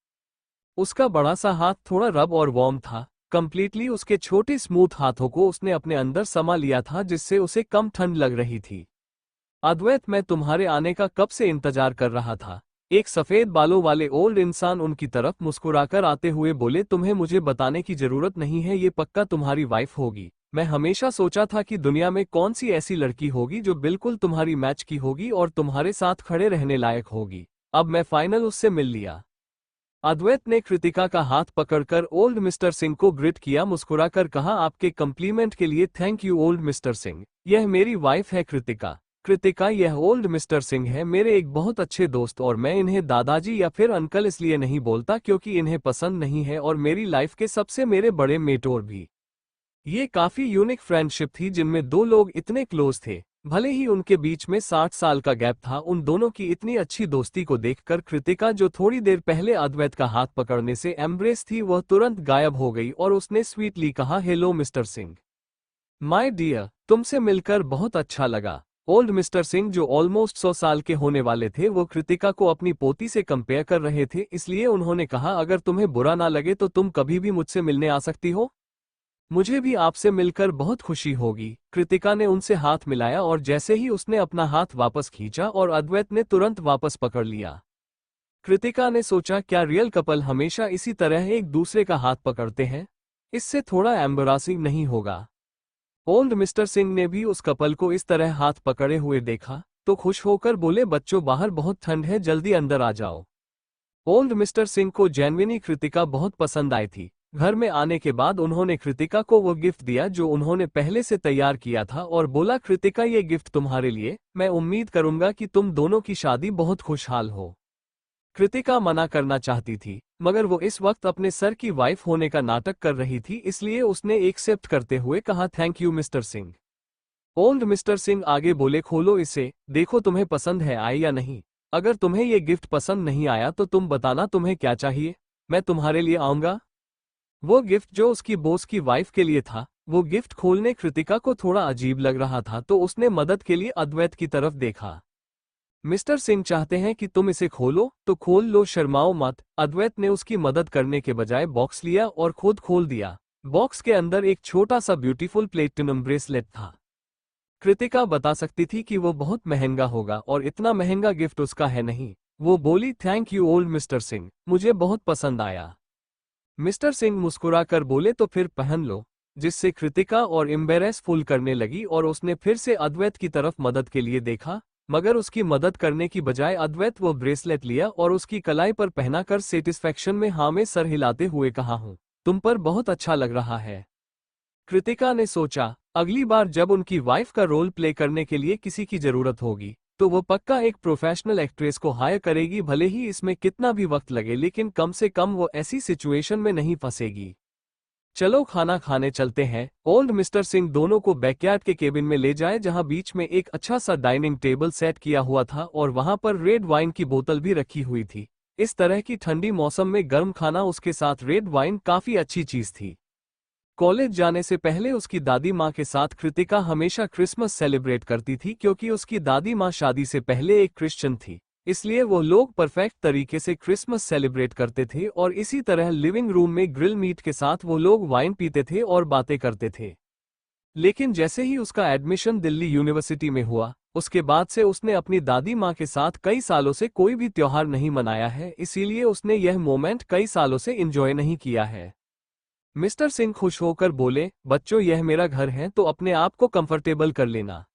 उसका बड़ा सा हाथ थोड़ा रब और वार्म था। कंप्लीटली उसके छोटे स्मूथ हाथों को उसने अपने अंदर समा लिया था, जिससे उसे कम ठंड लग रही थी। अद्वैत, मैं तुम्हारे आने का कब से इंतजार कर रहा था। एक सफेद बालों वाले ओल्ड इंसान उनकी तरफ मुस्कुराकर आते हुए बोले, तुम्हें मुझे बताने की जरूरत नहीं है, ये पक्का तुम्हारी वाइफ होगी। मैं हमेशा सोचा था कि दुनिया में कौन सी ऐसी लड़की होगी जो बिल्कुल तुम्हारी मैच की होगी और तुम्हारे साथ खड़े रहने लायक होगी। अब मैं फाइनल उससे मिल लिया। अद्वैत ने कृतिका का हाथ पकड़कर ओल्ड मिस्टर सिंह को ग्रिट किया, मुस्कुराकर कहा, आपके कम्प्लीमेंट के लिए thank you old mister Singh. यह मेरी वाइफ है कृतिका। कृतिका, यह ओल्ड मिस्टर सिंह है, मेरे एक बहुत अच्छे दोस्त, और मैं इन्हें दादाजी या फिर अंकल इसलिए नहीं बोलता क्योंकि इन्हें पसंद नहीं है, और मेरी लाइफ के सबसे मेरे बड़े मेंटोर भी। ये काफी यूनिक फ्रेंडशिप थी जिनमें दो लोग इतने क्लोज थे, भले ही उनके बीच में 60 साल का गैप था। उन दोनों की इतनी अच्छी दोस्ती को देखकर कृतिका, जो थोड़ी देर पहले अद्वैत का हाथ पकड़ने से एम्ब्रेस थी, वह तुरंत गायब हो गई और उसने स्वीटली कहा, hello mister Singh. My dear, तुमसे मिलकर बहुत अच्छा लगा। ओल्ड मिस्टर सिंह, जो ऑलमोस्ट 100 साल के होने वाले थे, वो कृतिका को अपनी पोती से कंपेयर कर रहे थे, इसलिए उन्होंने कहा, अगर तुम्हें बुरा ना लगे तो तुम कभी भी मुझसे मिलने आ सकती हो। मुझे भी आपसे मिलकर बहुत खुशी होगी। कृतिका ने उनसे हाथ मिलाया और जैसे ही उसने अपना हाथ वापस खींचा और अद्वैत ने तुरंत वापस पकड़ लिया। कृतिका ने सोचा, क्या रियल कपल हमेशा इसी तरह एक दूसरे का हाथ पकड़ते हैं? इससे थोड़ा एम्बैरेसिंग नहीं होगा? ओल्ड मिस्टर सिंह ने भी उस कपल को इस तरह हाथ पकड़े हुए देखा तो खुश होकर बोले, बच्चों, बाहर बहुत ठंड है, जल्दी अंदर आ जाओ। ओल्ड मिस्टर सिंह को जेन्युइनली कृतिका बहुत पसंद आई थी। घर में आने के बाद उन्होंने कृतिका को वो गिफ्ट दिया जो उन्होंने पहले से तैयार किया था और बोला, कृतिका, ये गिफ्ट तुम्हारे लिए। मैं उम्मीद करूंगा कि तुम दोनों की शादी बहुत खुशहाल हो। कृतिका मना करना चाहती थी मगर वो इस वक्त अपने सर की वाइफ होने का नाटक कर रही थी, इसलिए उसने एक्सेप्ट करते हुए कहा, thank you mister Singh. Old mister Singh आगे बोले, खोलो इसे, देखो तुम्हें पसंद है आए या नहीं। अगर तुम्हें ये गिफ्ट पसंद नहीं आया तो तुम बताना तुम्हें क्या चाहिए, मैं तुम्हारे लिए आऊंगा। वो गिफ्ट जो उसकी बॉस की वाइफ के लिए था, वो गिफ्ट खोलने कृतिका को थोड़ा अजीब लग रहा था, तो उसने मदद के लिए अद्वैत की तरफ देखा। मिस्टर सिंह चाहते हैं कि तुम इसे खोलो तो खोल लो, शर्माओ मत। अद्वैत ने उसकी मदद करने के बजाय बॉक्स लिया और खुद खोल दिया। बॉक्स के अंदर एक छोटा सा ब्यूटीफुल प्लेटिनम ब्रेसलेट था। कृतिका बता सकती थी कि वो बहुत महंगा होगा और इतना महंगा गिफ्ट उसका है नहीं। वो बोली, thank you old mister Singh, मुझे बहुत पसंद आया। मिस्टर सिंह मुस्कुराकर बोले, तो फिर पहन लो, जिससे कृतिका और एम्बेरेसफुल करने लगी और उसने फिर से अद्वैत की तरफ मदद के लिए देखा, मगर उसकी मदद करने की बजाय अद्वैत वो ब्रेसलेट लिया और उसकी कलाई पर पहनाकर सेटिस्फैक्शन में हाँ में सर हिलाते हुए कहा, हूँ, तुम पर बहुत अच्छा लग रहा है। कृतिका ने सोचा, अगली बार जब उनकी वाइफ का रोल प्ले करने के लिए किसी की जरूरत होगी तो वो पक्का एक प्रोफेशनल एक्ट्रेस को हायर करेगी, भले ही इसमें कितना भी वक्त लगे, लेकिन कम से कम वो ऐसी सिचुएशन में नहीं फंसेगी। चलो खाना खाने चलते हैं। ओल्ड मिस्टर सिंह दोनों को बैकयार्ड के केबिन में ले जाए, जहां बीच में एक अच्छा सा डाइनिंग टेबल सेट किया हुआ था और वहां पर रेड वाइन की बोतल भी रखी हुई थी। इस तरह की ठंडी मौसम में गर्म खाना, उसके साथ रेड वाइन, काफी अच्छी चीज थी। कॉलेज जाने से पहले उसकी दादी माँ के साथ कृतिका हमेशा क्रिसमस सेलिब्रेट करती थी, क्योंकि उसकी दादी माँ शादी से पहले एक क्रिश्चियन थी, इसलिए वो लोग परफेक्ट तरीके से क्रिसमस सेलिब्रेट करते थे और इसी तरह लिविंग रूम में ग्रिल मीट के साथ वो लोग वाइन पीते थे और बातें करते थे। लेकिन जैसे ही उसका एडमिशन दिल्ली यूनिवर्सिटी में हुआ, उसके बाद से उसने अपनी दादी माँ के साथ कई सालों से कोई भी त्योहार नहीं मनाया है, इसीलिए उसने यह मोमेंट कई सालों से एंजॉय नहीं किया है। मिस्टर सिंह खुश होकर बोले, बच्चों यह मेरा घर है तो अपने आप को कंफर्टेबल कर लेना।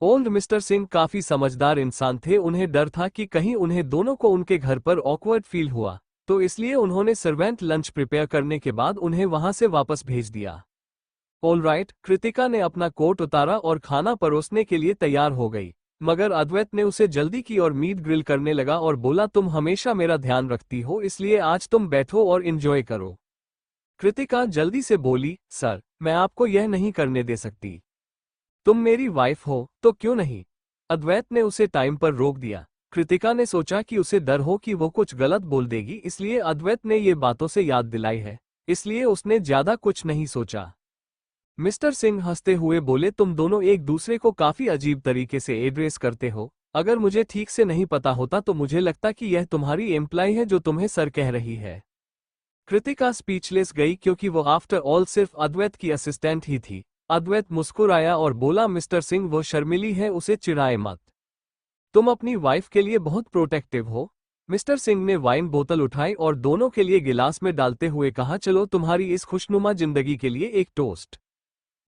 ओल्ड मिस्टर सिंह काफी समझदार इंसान थे, उन्हें डर था कि कहीं उन्हें दोनों को उनके घर पर ऑकवर्ड फील हुआ, तो इसलिए उन्होंने सर्वेंट लंच प्रिपेयर करने के बाद उन्हें वहां से वापस भेज दिया। ऑलराइट, कृतिका ने अपना कोट उतारा और खाना परोसने के लिए तैयार हो गई, मगर अद्वैत ने उसे जल्दी की और मीट ग्रिल करने लगा और बोला, तुम हमेशा मेरा ध्यान रखती हो, इसलिए आज तुम बैठो और एंजॉय करो। कृतिका जल्दी से बोली, सर, मैं आपको यह नहीं करने दे सकती। तुम मेरी वाइफ हो तो क्यों नहीं? अद्वैत ने उसे टाइम पर रोक दिया। कृतिका ने सोचा कि उसे डर हो कि वो कुछ गलत बोल देगी, इसलिए अद्वैत ने ये बातों से याद दिलाई है, इसलिए उसने ज्यादा कुछ नहीं सोचा। मिस्टर सिंह हंसते हुए बोले, तुम दोनों एक दूसरे को काफी अजीब तरीके से एड्रेस करते हो। अगर मुझे ठीक से नहीं पता होता तो मुझे लगता कि यह तुम्हारी एम्प्लॉय है जो तुम्हें सर कह रही है। कृतिका स्पीचलेस गई क्योंकि वो आफ्टर ऑल सिर्फ अद्वैत की असिस्टेंट ही थी। अद्वैत मुस्कुराया और बोला, मिस्टर सिंह वो शर्मिली है, उसे चिढ़ाए मत। तुम अपनी वाइफ के लिए बहुत प्रोटेक्टिव हो। मिस्टर सिंह ने वाइन बोतल उठाई और दोनों के लिए गिलास में डालते हुए कहा, चलो तुम्हारी इस खुशनुमा जिंदगी के लिए एक टोस्ट।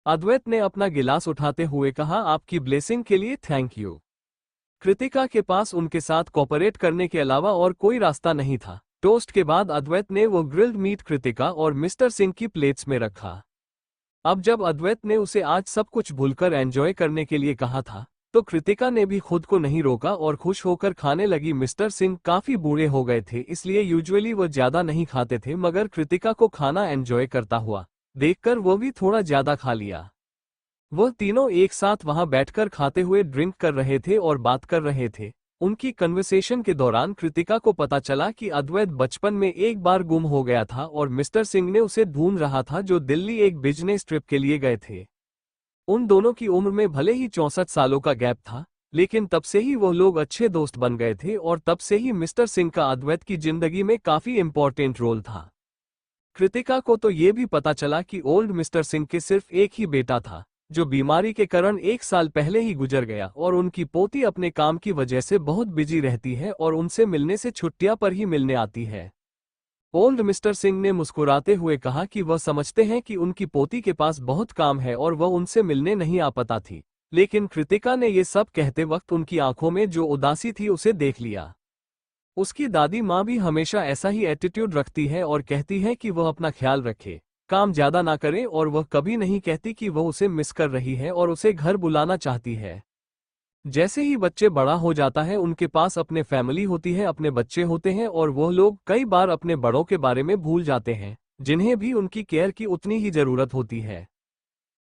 अद्वैत ने अपना गिलास उठाते हुए कहा, आपकी ब्लेसिंग के लिए थैंक यू। कृतिका के पास उनके साथ कोऑपरेट करने के अलावा और कोई रास्ता नहीं था। टोस्ट के बाद अद्वैत ने वो ग्रिल्ड मीट कृतिका और मिस्टर सिंह की प्लेट्स में रखा। अब जब अद्वैत ने उसे आज सब कुछ भूलकर एंजॉय करने के लिए कहा था, तो कृतिका ने भी खुद को नहीं रोका और खुश होकर खाने लगी। मिस्टर सिंह काफी बूढ़े हो गए थे, इसलिए यूजुअली वो ज्यादा नहीं खाते थे, मगर कृतिका को खाना एंजॉय करता हुआ देखकर वो भी थोड़ा ज्यादा खा लिया। वह तीनों एक साथ वहां बैठकर खाते हुए ड्रिंक कर रहे थे और बात कर रहे थे। उनकी कन्वर्सेशन के दौरान कृतिका को पता चला कि अद्वैत बचपन में एक बार गुम हो गया था और मिस्टर सिंह ने उसे ढूंढ रहा था, जो दिल्ली एक बिजनेस ट्रिप के लिए गए थे। उन दोनों की उम्र में भले ही 64 सालों का गैप था, लेकिन तब से ही वो लोग अच्छे दोस्त बन गए थे और तब से ही मिस्टर सिंह का अद्वैत की जिंदगी में काफी इंपॉर्टेंट रोल था। कृतिका को तो ये भी पता चला कि ओल्ड मिस्टर सिंह के सिर्फ एक ही बेटा था, जो बीमारी के कारण 1 साल पहले ही गुजर गया, और उनकी पोती अपने काम की वजह से बहुत बिजी रहती है और उनसे मिलने से छुट्टियां पर ही मिलने आती है। ओल्ड मिस्टर सिंह ने मुस्कुराते हुए कहा कि वह समझते हैं कि उनकी पोती के पास बहुत काम है और वह उनसे मिलने नहीं आ पाता थी, लेकिन कृतिका ने ये सब कहते वक्त उनकी आंखों में जो उदासी थी उसे देख लिया। उसकी दादी माँ भी हमेशा ऐसा ही एटीट्यूड रखती है और कहती है कि वह अपना ख्याल रखे, काम ज्यादा ना करे, और वह कभी नहीं कहती कि वह उसे मिस कर रही है और उसे घर बुलाना चाहती है। जैसे ही बच्चे बड़ा हो जाता है, उनके पास अपने फैमिली होती है, अपने बच्चे होते हैं, और वह लोग कई बार अपने बड़ों के बारे में भूल जाते हैं, जिन्हें भी उनकी केयर की उतनी ही जरूरत होती है।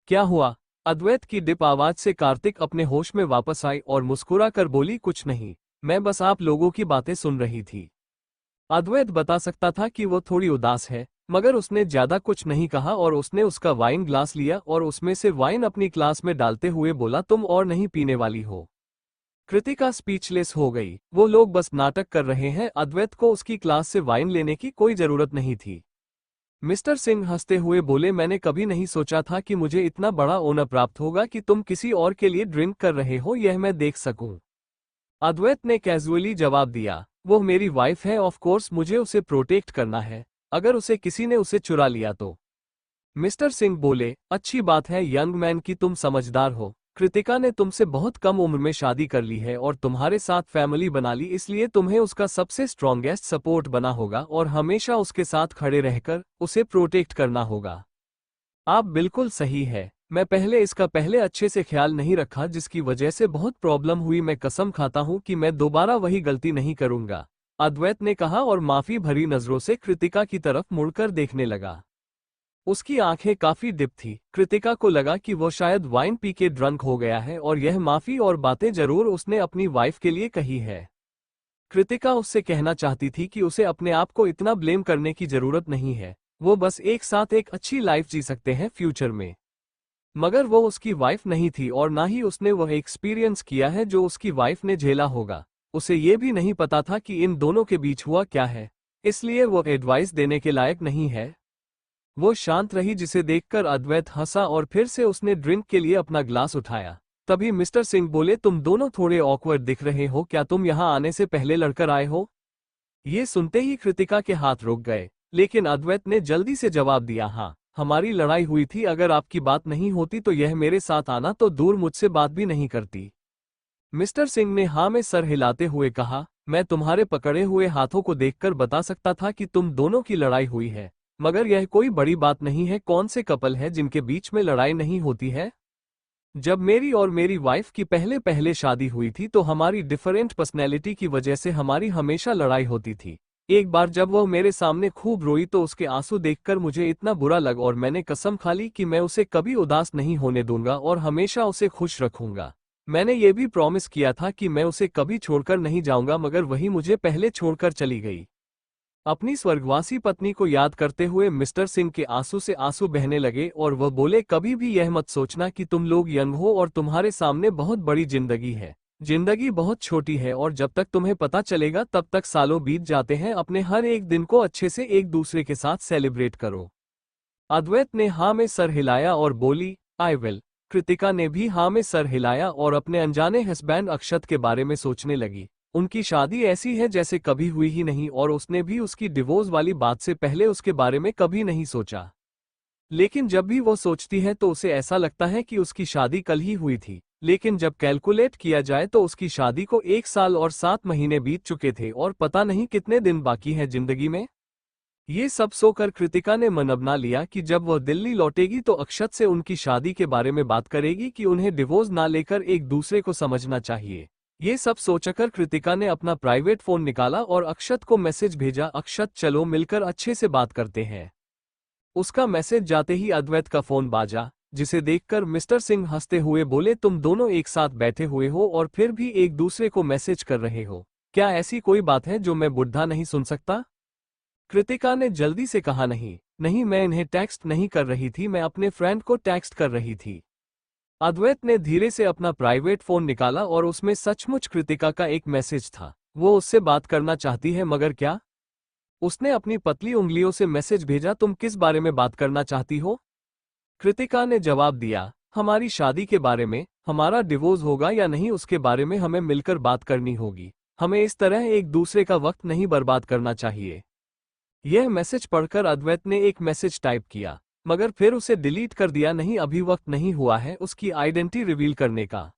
क्या हुआ? अद्वैत की डिप आवाज से कार्तिक अपने होश में वापस आई और मुस्कुरा कर बोली, कुछ नहीं, मैं बस आप लोगों की बातें सुन रही थी। अद्वैत बता सकता था कि वो थोड़ी उदास है, मगर उसने ज्यादा कुछ नहीं कहा और उसने उसका वाइन ग्लास लिया और उसमें से वाइन अपनी ग्लास में डालते हुए बोला, तुम और नहीं पीने वाली हो? कृतिका स्पीचलेस हो गई। वो लोग बस नाटक कर रहे हैं, अद्वैत को उसकी क्लास से वाइन लेने की कोई जरूरत नहीं थी। मिस्टर सिंह हंसते हुए बोले, मैंने कभी नहीं सोचा था कि मुझे इतना बड़ा ऑनर प्राप्त होगा कि तुम किसी और के लिए ड्रिंक कर रहे हो, यह मैं देख सकूं। अद्वैत ने कैजुअली जवाब दिया, वो मेरी वाइफ है, ऑफ कोर्स मुझे उसे प्रोटेक्ट करना है, अगर उसे किसी ने उसे चुरा लिया तो। मिस्टर सिंह बोले, अच्छी बात है यंग मैन कि तुम समझदार हो। कृतिका ने तुमसे बहुत कम उम्र में शादी कर ली है और तुम्हारे साथ फैमिली बना ली, इसलिए तुम्हें उसका सबसे स्ट्रॉन्गेस्ट सपोर्ट बना होगा और हमेशा उसके साथ खड़े रहकर उसे प्रोटेक्ट करना होगा। आप बिल्कुल सही है, मैं पहले इसका पहले अच्छे से ख्याल नहीं रखा, जिसकी वजह से बहुत प्रॉब्लम हुई। मैं कसम खाता हूं कि मैं दोबारा वही गलती नहीं करूंगा, अद्वैत ने कहा और माफी भरी नजरों से कृतिका की तरफ मुड़कर देखने लगा। उसकी आंखें काफी डिप थी। कृतिका को लगा कि वो शायद वाइन पी के ड्रंक हो गया है और यह माफी और बातें जरूर उसने अपनी वाइफ के लिए कही है। कृतिका उससे कहना चाहती थी कि उसे अपने आप को इतना ब्लेम करने की जरूरत नहीं है, वो बस एक साथ एक अच्छी लाइफ जी सकते हैं फ्यूचर में। मगर वो उसकी वाइफ नहीं थी और ना ही उसने वह एक्सपीरियंस किया है जो उसकी वाइफ ने झेला होगा। उसे ये भी नहीं पता था कि इन दोनों के बीच हुआ क्या है, इसलिए वो एडवाइस देने के लायक नहीं है। वो शांत रही, जिसे देखकर अद्वैत हंसा और फिर से उसने ड्रिंक के लिए अपना ग्लास उठाया। तभी मिस्टर सिंह बोले, तुम दोनों थोड़े ऑकवर्ड दिख रहे हो, क्या तुम यहाँ आने से पहले लड़कर आए हो? ये सुनते ही कृतिका के हाथ रुक गए, लेकिन अद्वैत ने जल्दी से जवाब दिया, हाँ, हमारी लड़ाई हुई थी। अगर आपकी बात नहीं होती तो यह मेरे साथ आना तो दूर मुझसे बात भी नहीं करती। मिस्टर सिंह ने हाँ में सर हिलाते हुए कहा, मैं तुम्हारे पकड़े हुए हाथों को देखकर बता सकता था कि तुम दोनों की लड़ाई हुई है, मगर यह कोई बड़ी बात नहीं है। कौन से कपल है जिनके बीच में लड़ाई नहीं होती है? जब मेरी और मेरी वाइफ की पहले पहले शादी हुई थी तो हमारी डिफरेंट पर्सनैलिटी की वजह से हमारी हमेशा लड़ाई होती थी। एक बार जब वह मेरे सामने खूब रोई तो उसके आंसू देखकर मुझे इतना बुरा लगा और मैंने कसम खा ली कि मैं उसे कभी उदास नहीं होने दूंगा और हमेशा उसे खुश रखूंगा। मैंने ये भी प्रॉमिस किया था कि मैं उसे कभी छोड़कर नहीं जाऊंगा, मगर वही मुझे पहले छोड़कर चली गई। अपनी स्वर्गवासी पत्नी को याद करते हुए मिस्टर सिंह के आंसू से आंसू बहने लगे और वह बोले, कभी भी यह मत सोचना कि तुम लोग यंग हो और तुम्हारे सामने बहुत बड़ी जिंदगी है। जिंदगी बहुत छोटी है और जब तक तुम्हें पता चलेगा तब तक सालों बीत जाते हैं। अपने हर एक दिन को अच्छे से एक दूसरे के साथ सेलिब्रेट करो। अद्वैत ने हाँ में सर हिलाया और बोली, आई विल। कृतिका ने भी हाँ में सर हिलाया और अपने अनजाने हस्बैंड अक्षत के बारे में सोचने लगी। उनकी शादी ऐसी है जैसे कभी हुई ही नहीं और उसने भी उसकी डिवोर्स वाली बात से पहले उसके बारे में कभी नहीं सोचा। लेकिन जब भी वो सोचती है तो उसे ऐसा लगता है कि उसकी शादी कल ही हुई थी, लेकिन जब कैलकुलेट किया जाए तो उसकी शादी को 1 साल और 7 महीने बीत चुके थे और पता नहीं कितने दिन बाकी हैं जिंदगी में। ये सब सोकर कृतिका ने मन अपना लिया कि जब वह दिल्ली लौटेगी तो अक्षत से उनकी शादी के बारे में बात करेगी कि उन्हें डिवोर्स ना लेकर एक दूसरे को समझना चाहिए। ये सब सोचकर कृतिका ने अपना प्राइवेट फोन निकाला और अक्षत को मैसेज भेजा, अक्षत चलो मिलकर अच्छे से बात करते हैं। उसका मैसेज जाते ही अद्वैत का फोन बाजा, जिसे देखकर मिस्टर सिंह हंसते हुए बोले, तुम दोनों एक साथ बैठे हुए हो और फिर भी एक दूसरे को मैसेज कर रहे हो। क्या ऐसी कोई बात है जो मैं बुढ़ा नहीं सुन सकता? कृतिका ने जल्दी से कहा, नहीं, मैं इन्हें टेक्स्ट नहीं कर रही थी, मैं अपने फ्रेंड को टेक्स्ट कर रही थी। अद्वैत ने धीरे से अपना प्राइवेट फोन निकाला और उसमें सचमुच कृतिका का एक मैसेज था। वो उससे बात करना चाहती है, मगर क्या? उसने अपनी पतली उंगलियों से मैसेज भेजा, तुम किस बारे में बात करना चाहती हो? कृतिका ने जवाब दिया, हमारी शादी के बारे में, हमारा डिवोर्स होगा या नहीं उसके बारे में हमें मिलकर बात करनी होगी। हमें इस तरह एक दूसरे का वक्त नहीं बर्बाद करना चाहिए। यह मैसेज पढ़कर अद्वैत ने एक मैसेज टाइप किया, मगर फिर उसे डिलीट कर दिया। नहीं, अभी वक्त नहीं हुआ है उसकी आइडेंटिटी रिवील करने का।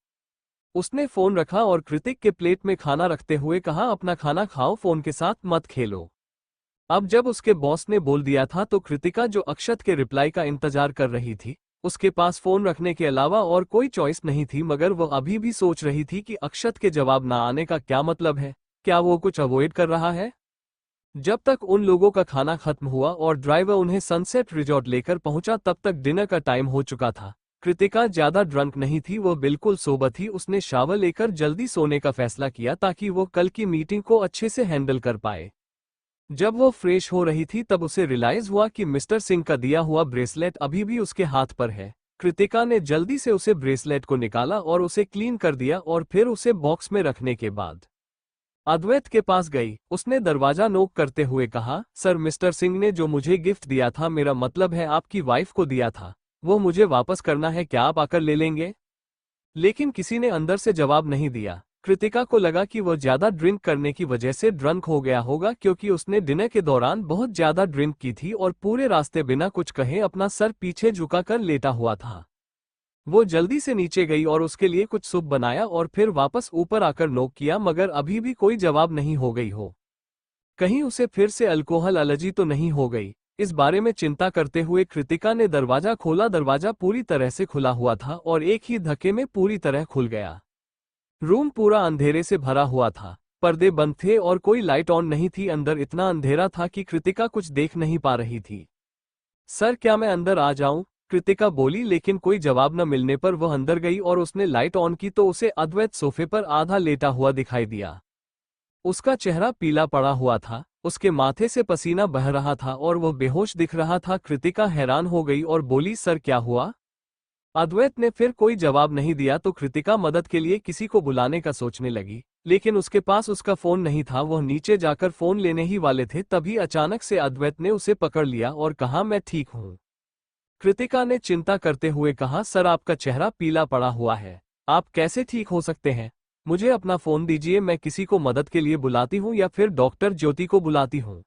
उसने फोन रखा और कृतिक के प्लेट में खाना रखते हुए कहा, अपना खाना खाओ, फोन के साथ मत खेलो। अब जब उसके बॉस ने बोल दिया था तो कृतिका, जो अक्षत के रिप्लाई का इंतजार कर रही थी, उसके पास फोन रखने के अलावा और कोई चॉइस नहीं थी। मगर वह अभी भी सोच रही थी कि अक्षत के जवाब ना आने का क्या मतलब है। क्या वो कुछ अवॉइड कर रहा है? जब तक उन लोगों का खाना खत्म हुआ और ड्राइवर उन्हें सनसेट रिजॉर्ट लेकर पहुंचा तब तक डिनर का टाइम हो चुका था। कृतिका ज्यादा ड्रंक नहीं थी, वो बिल्कुल सोबर थी। उसने शावर लेकर जल्दी सोने का फैसला किया ताकि वो कल की मीटिंग को अच्छे से हैंडल कर पाए। जब वो फ्रेश हो रही थी तब उसे रियलाइज हुआ कि मिस्टर सिंह का दिया हुआ ब्रेसलेट अभी भी उसके हाथ पर है। कृतिका ने जल्दी से उसे ब्रेसलेट को निकाला और उसे क्लीन कर दिया और फिर उसे बॉक्स में रखने के बाद अद्वैत के पास गई। उसने दरवाजा नॉक करते हुए कहा, सर, मिस्टर सिंह ने जो मुझे गिफ्ट दिया था, मेरा मतलब है आपकी वाइफ को दिया था, वो मुझे वापस करना है, क्या आप आकर ले लेंगे? लेकिन किसी ने अंदर से जवाब नहीं दिया। कृतिका को लगा कि वह ज्यादा ड्रिंक करने की वजह से ड्रंक हो गया होगा, क्योंकि उसने डिनर के दौरान बहुत ज्यादा ड्रिंक की थी और पूरे रास्ते बिना कुछ कहे अपना सर पीछे झुकाकर लेटा हुआ था। वो जल्दी से नीचे गई और उसके लिए कुछ सूप बनाया और फिर वापस ऊपर आकर नॉक किया, मगर अभी भी कोई जवाब नहीं हो गई हो। कहीं उसे फिर से अल्कोहल एलर्जी तो नहीं हो गई? इस बारे में चिंता करते हुए कृतिका ने दरवाजा खोला। दरवाजा पूरी तरह से खुला हुआ था और एक ही धक्के में पूरी तरह खुल गया। रूम पूरा अंधेरे से भरा हुआ था, पर्दे बंद थे और कोई लाइट ऑन नहीं थी। अंदर इतना अंधेरा था कि कृतिका कुछ देख नहीं पा रही थी। सर, क्या मैं अंदर आ जाऊं? कृतिका बोली, लेकिन कोई जवाब न मिलने पर वह अंदर गई और उसने लाइट ऑन की तो उसे अद्वैत सोफे पर आधा लेटा हुआ दिखाई दिया। उसका चेहरा पीला पड़ा हुआ था, उसके माथे से पसीना बह रहा था और वह बेहोश दिख रहा था। कृतिका हैरान हो गई और बोली, सर क्या हुआ? अद्वैत ने फिर कोई जवाब नहीं दिया तो कृतिका मदद के लिए किसी को बुलाने का सोचने लगी। लेकिन उसके पास उसका फोन नहीं था। वह नीचे जाकर फोन लेने ही वाले थे, तभी अचानक से अद्वैत ने उसे पकड़ लिया और कहा, मैं ठीक हूँ। कृतिका ने चिंता करते हुए कहा, सर आपका चेहरा पीला पड़ा हुआ है, आप कैसे ठीक हो सकते हैं? मुझे अपना फोन दीजिए, मैं किसी को मदद के लिए बुलाती हूँ या फिर डॉक्टर ज्योति को बुलाती हूँ।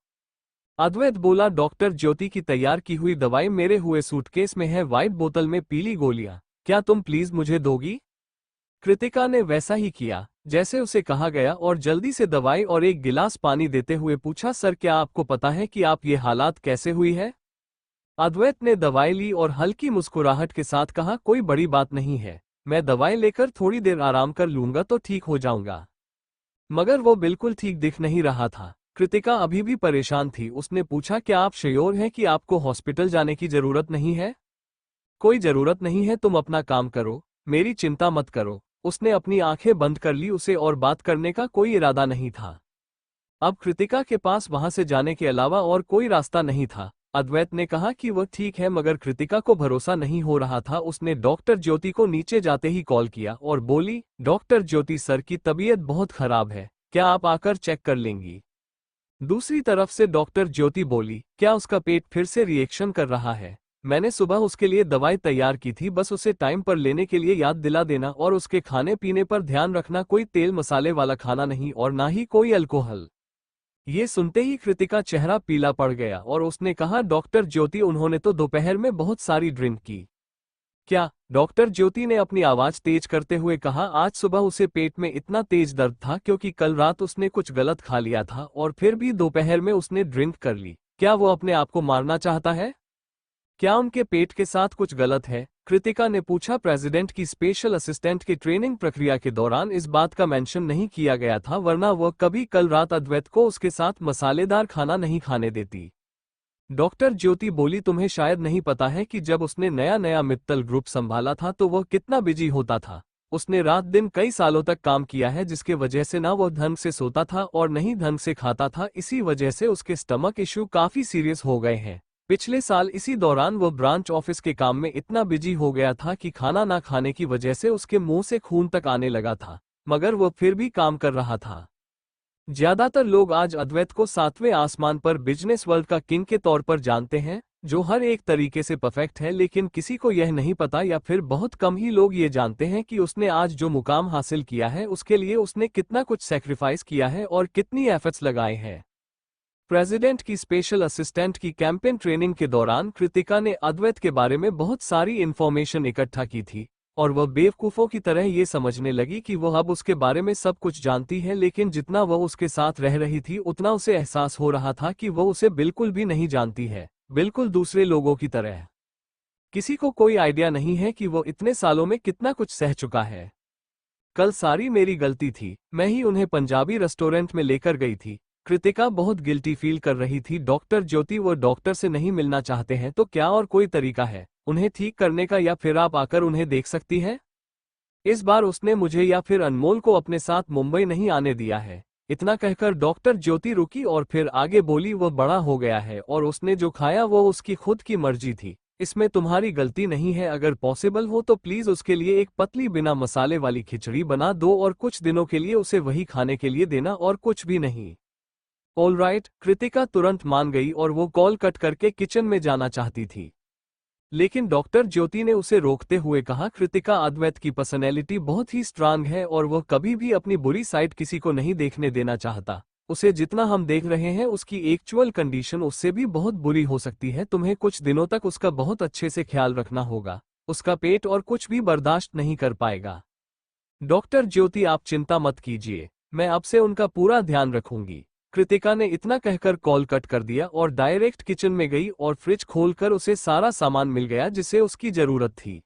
अद्वैत बोला, डॉक्टर ज्योति की तैयार की हुई दवाई मेरे हुए सूटकेस में है, व्हाइट बोतल में पीली गोलियां, क्या तुम प्लीज मुझे दोगी? कृतिका ने वैसा ही किया जैसे उसे कहा गया और जल्दी से दवाई और एक गिलास पानी देते हुए पूछा, सर क्या आपको पता है कि आप ये हालात कैसे हुई है? अद्वैत ने दवाई ली और हल्की मुस्कुराहट के साथ कहा, कोई बड़ी बात नहीं है, मैं दवाई लेकर थोड़ी देर आराम कर लूंगा तो ठीक हो जाऊंगा। मगर वो बिल्कुल ठीक दिख नहीं रहा था। कृतिका अभी भी परेशान थी। उसने पूछा, क्या आप श्योर हैं कि आपको हॉस्पिटल जाने की जरूरत नहीं है? कोई जरूरत नहीं है, तुम अपना काम करो, मेरी चिंता मत करो। उसने अपनी आंखें बंद कर ली, उसे और बात करने का कोई इरादा नहीं था। अब कृतिका के पास वहां से जाने के अलावा और कोई रास्ता नहीं था। अद्वैत ने कहा कि वह ठीक है, मगर कृतिका को भरोसा नहीं हो रहा था। उसने डॉक्टर ज्योति को नीचे जाते ही कॉल किया और बोली, डॉक्टर ज्योति सर की तबीयत बहुत खराब है, क्या आप आकर चेक कर लेंगी? दूसरी तरफ से डॉक्टर ज्योति बोली, क्या उसका पेट फिर से रिएक्शन कर रहा है? मैंने सुबह उसके लिए दवाई तैयार की थी, बस उसे टाइम पर लेने के लिए याद दिला देना और उसके खाने पीने पर ध्यान रखना, कोई तेल मसाले वाला खाना नहीं और ना ही कोई अल्कोहल। ये सुनते ही कृतिका चेहरा पीला पड़ गया और उसने कहा, डॉक्टर ज्योति उन्होंने तो दोपहर में बहुत सारी ड्रिंक की। क्या? डॉक्टर ज्योति ने अपनी आवाज तेज करते हुए कहा, आज सुबह उसे पेट में इतना तेज दर्द था क्योंकि कल रात उसने कुछ गलत खा लिया था और फिर भी दोपहर में उसने ड्रिंक कर ली। क्या वो अपने आप को मारना चाहता है? क्या उनके पेट के साथ कुछ गलत है? कृतिका ने पूछा। प्रेसिडेंट की स्पेशल असिस्टेंट की ट्रेनिंग प्रक्रिया के दौरान इस बात का मेंशन नहीं किया गया था, वरना वह कभी कल रात अद्वैत को उसके साथ मसालेदार खाना नहीं खाने देती। डॉक्टर ज्योति बोली, तुम्हें शायद नहीं पता है कि जब उसने नया नया मित्तल ग्रुप संभाला था तो वह कितना बिजी होता था। उसने रात दिन कई सालों तक काम किया है, जिसके वजह से ना वह ढंग से सोता था और नहीं ढंग से खाता था। इसी वजह से उसके स्टमक इश्यू काफी सीरियस हो गए हैं। पिछले साल इसी दौरान वह ब्रांच ऑफिस के काम में इतना बिजी हो गया था कि खाना ना खाने की वजह से उसके मुंह से खून तक आने लगा था, मगर वह फिर भी काम कर रहा था। ज्यादातर लोग आज अद्वैत को सातवें आसमान पर बिजनेस वर्ल्ड का किंग के तौर पर जानते हैं, जो हर एक तरीके से परफेक्ट है, लेकिन किसी को यह नहीं पता या फिर बहुत कम ही लोग ये जानते हैं कि उसने आज जो मुकाम हासिल किया है उसके लिए उसने कितना कुछ सैक्रिफाइस किया है और कितनी एफर्ट्स लगाए हैं। प्रेसिडेंट की स्पेशल असिस्टेंट की कैंपेन ट्रेनिंग के दौरान कृतिका ने अद्वैत के बारे में बहुत सारी इंफॉर्मेशन इकट्ठा की थी और वह बेवकूफों की तरह ये समझने लगी कि वह अब उसके बारे में सब कुछ जानती है, लेकिन जितना वह उसके साथ रह रही थी उतना उसे एहसास हो रहा था कि वह उसे बिल्कुल भी नहीं जानती है, बिल्कुल दूसरे लोगों की तरह। किसी को कोई आइडिया नहीं है कि वो इतने सालों में कितना कुछ सह चुका है। कल सारी मेरी गलती थी, मैं ही उन्हें पंजाबी रेस्टोरेंट में लेकर गई थी। कृतिका बहुत गिल्टी फील कर रही थी। डॉक्टर ज्योति, वो डॉक्टर से नहीं मिलना चाहते हैं तो क्या और कोई तरीका है उन्हें ठीक करने का, या फिर आप आकर उन्हें देख सकती हैं? इस बार उसने मुझे या फिर अनमोल को अपने साथ मुंबई नहीं आने दिया है। इतना कहकर डॉक्टर ज्योति रुकी और फिर आगे बोली, वह बड़ा हो गया है और उसने जो खाया वो उसकी खुद की मर्जी थी, इसमें तुम्हारी गलती नहीं है। अगर पॉसिबल हो तो प्लीज उसके लिए एक पतली बिना मसाले वाली खिचड़ी बना दो और कुछ दिनों के लिए उसे वही खाने के लिए देना और कुछ भी नहीं। ऑलराइट, कृतिका तुरंत मान गई और वो कॉल कट करके किचन में जाना चाहती थी, लेकिन डॉक्टर ज्योति ने उसे रोकते हुए कहा, कृतिका, अद्वैत की पर्सनैलिटी बहुत ही स्ट्रांग है और वह कभी भी अपनी बुरी साइड किसी को नहीं देखने देना चाहता। उसे जितना हम देख रहे हैं उसकी एक्चुअल कंडीशन उससे भी बहुत बुरी हो सकती है। तुम्हें कुछ दिनों तक उसका बहुत अच्छे से ख्याल रखना होगा, उसका पेट और कुछ भी बर्दाश्त नहीं कर पाएगा। डॉक्टर ज्योति, आप चिंता मत कीजिए, मैं अब से उनका पूरा ध्यान रखूंगी। कृतिका ने इतना कहकर कॉल कट कर दिया और डायरेक्ट किचन में गई और फ्रिज खोलकर उसे सारा सामान मिल गया जिसे उसकी जरूरत थी।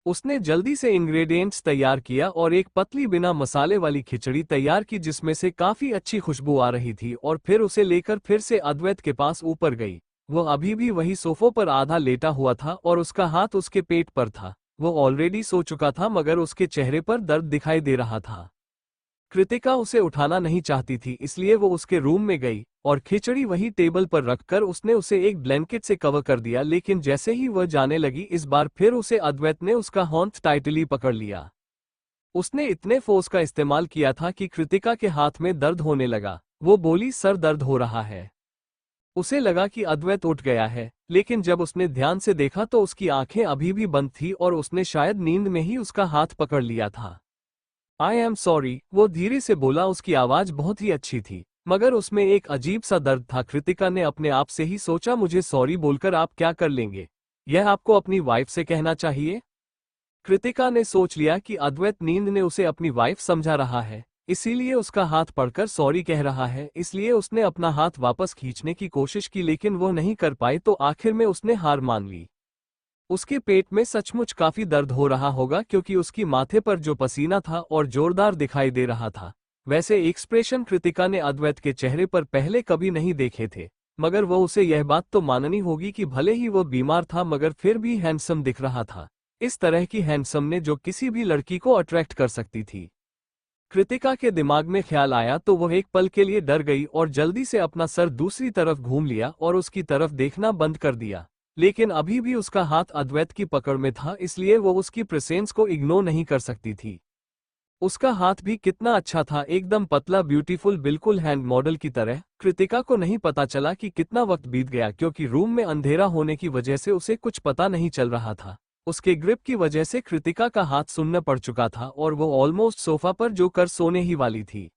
उसने जल्दी से इंग्रेडिएंट्स तैयार किया और एक पतली बिना मसाले वाली खिचड़ी तैयार की जिसमें से काफी अच्छी खुशबू आ रही थी, और फिर उसे लेकर फिर से अद्वैत के पास ऊपर गई। वह अभी भी वही सोफों पर आधा लेटा हुआ था और उसका हाथ उसके पेट पर था। वो ऑलरेडी सो चुका था, मगर उसके चेहरे पर दर्द दिखाई दे रहा था। कृतिका उसे उठाना नहीं चाहती थी, इसलिए वो उसके रूम में गई और खिचड़ी वही टेबल पर रखकर उसने उसे एक ब्लैंकेट से कवर कर दिया। लेकिन जैसे ही वह जाने लगी, इस बार फिर उसे अद्वैत ने उसका हाथ टाइटली पकड़ लिया। उसने इतने फोर्स का इस्तेमाल किया था कि कृतिका के हाथ में दर्द होने लगा। वो बोली, सर दर्द हो रहा है। उसे लगा कि अद्वैत उठ गया है, लेकिन जब उसने ध्यान से देखा तो उसकी आंखें अभी भी बंद थी और उसने शायद नींद में ही उसका हाथ पकड़ लिया था। आई एम सॉरी, वो धीरे से बोला। उसकी आवाज बहुत ही अच्छी थी, मगर उसमें एक अजीब सा दर्द था। कृतिका ने अपने आप से ही सोचा, मुझे सॉरी बोलकर आप क्या कर लेंगे? यह आपको अपनी वाइफ से कहना चाहिए। कृतिका ने सोच लिया कि अद्वैत नींद ने उसे अपनी वाइफ समझा रहा है, इसीलिए उसका हाथ पकड़कर सॉरी कह रहा है। इसलिए उसने अपना हाथ वापस खींचने की कोशिश की, लेकिन वो नहीं कर पाई, तो आखिर में उसने हार मान ली। उसके पेट में सचमुच काफी दर्द हो रहा होगा, क्योंकि उसकी माथे पर जो पसीना था और जोरदार दिखाई दे रहा था। वैसे एक्सप्रेशन कृतिका ने अद्वैत के चेहरे पर पहले कभी नहीं देखे थे, मगर वो उसे यह बात तो माननी होगी कि भले ही वो बीमार था मगर फिर भी हैंडसम दिख रहा था। इस तरह की हैंडसम ने जो किसी भी लड़की को अट्रैक्ट कर सकती थी। कृतिका के दिमाग में ख्याल आया तो वह एक पल के लिए डर गई और जल्दी से अपना सर दूसरी तरफ घूम लिया और उसकी तरफ देखना बंद कर दिया। लेकिन अभी भी उसका हाथ अद्वैत की पकड़ में था, इसलिए वो उसकी प्रेजेंस को इग्नोर नहीं कर सकती थी। उसका हाथ भी कितना अच्छा था, एकदम पतला, ब्यूटीफुल, बिल्कुल हैंड मॉडल की तरह। कृतिका को नहीं पता चला कि कितना वक्त बीत गया, क्योंकि रूम में अंधेरा होने की वजह से उसे कुछ पता नहीं चल रहा था। उसके ग्रिप की वजह से कृतिका का हाथ सुन्न पड़ चुका था और वो ऑलमोस्ट सोफा पर जो कर सोने ही वाली थी।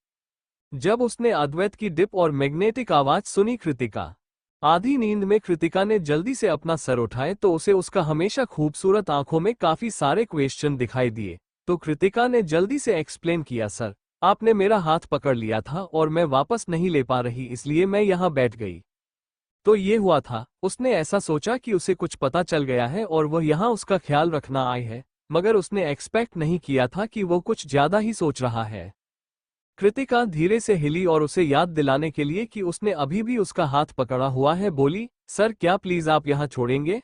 जब उसने अद्वैत की डिप और मैग्नेटिक आवाज सुनी, कृतिका आधी नींद में, कृतिका ने जल्दी से अपना सर उठाए तो उसे उसका हमेशा खूबसूरत आंखों में काफी सारे क्वेश्चन दिखाई दिए। तो कृतिका ने जल्दी से एक्सप्लेन किया, सर आपने मेरा हाथ पकड़ लिया था और मैं वापस नहीं ले पा रही, इसलिए मैं यहाँ बैठ गई। तो ये हुआ था। उसने ऐसा सोचा कि उसे कुछ पता चल गया है और वह यहाँ उसका ख्याल रखना आई है, मगर उसने एक्सपेक्ट नहीं किया था कि वो कुछ ज्यादा ही सोच रहा है। कृतिका धीरे से हिली और उसे याद दिलाने के लिए कि उसने अभी भी उसका हाथ पकड़ा हुआ है, बोली, सर क्या प्लीज आप यहाँ छोड़ेंगे?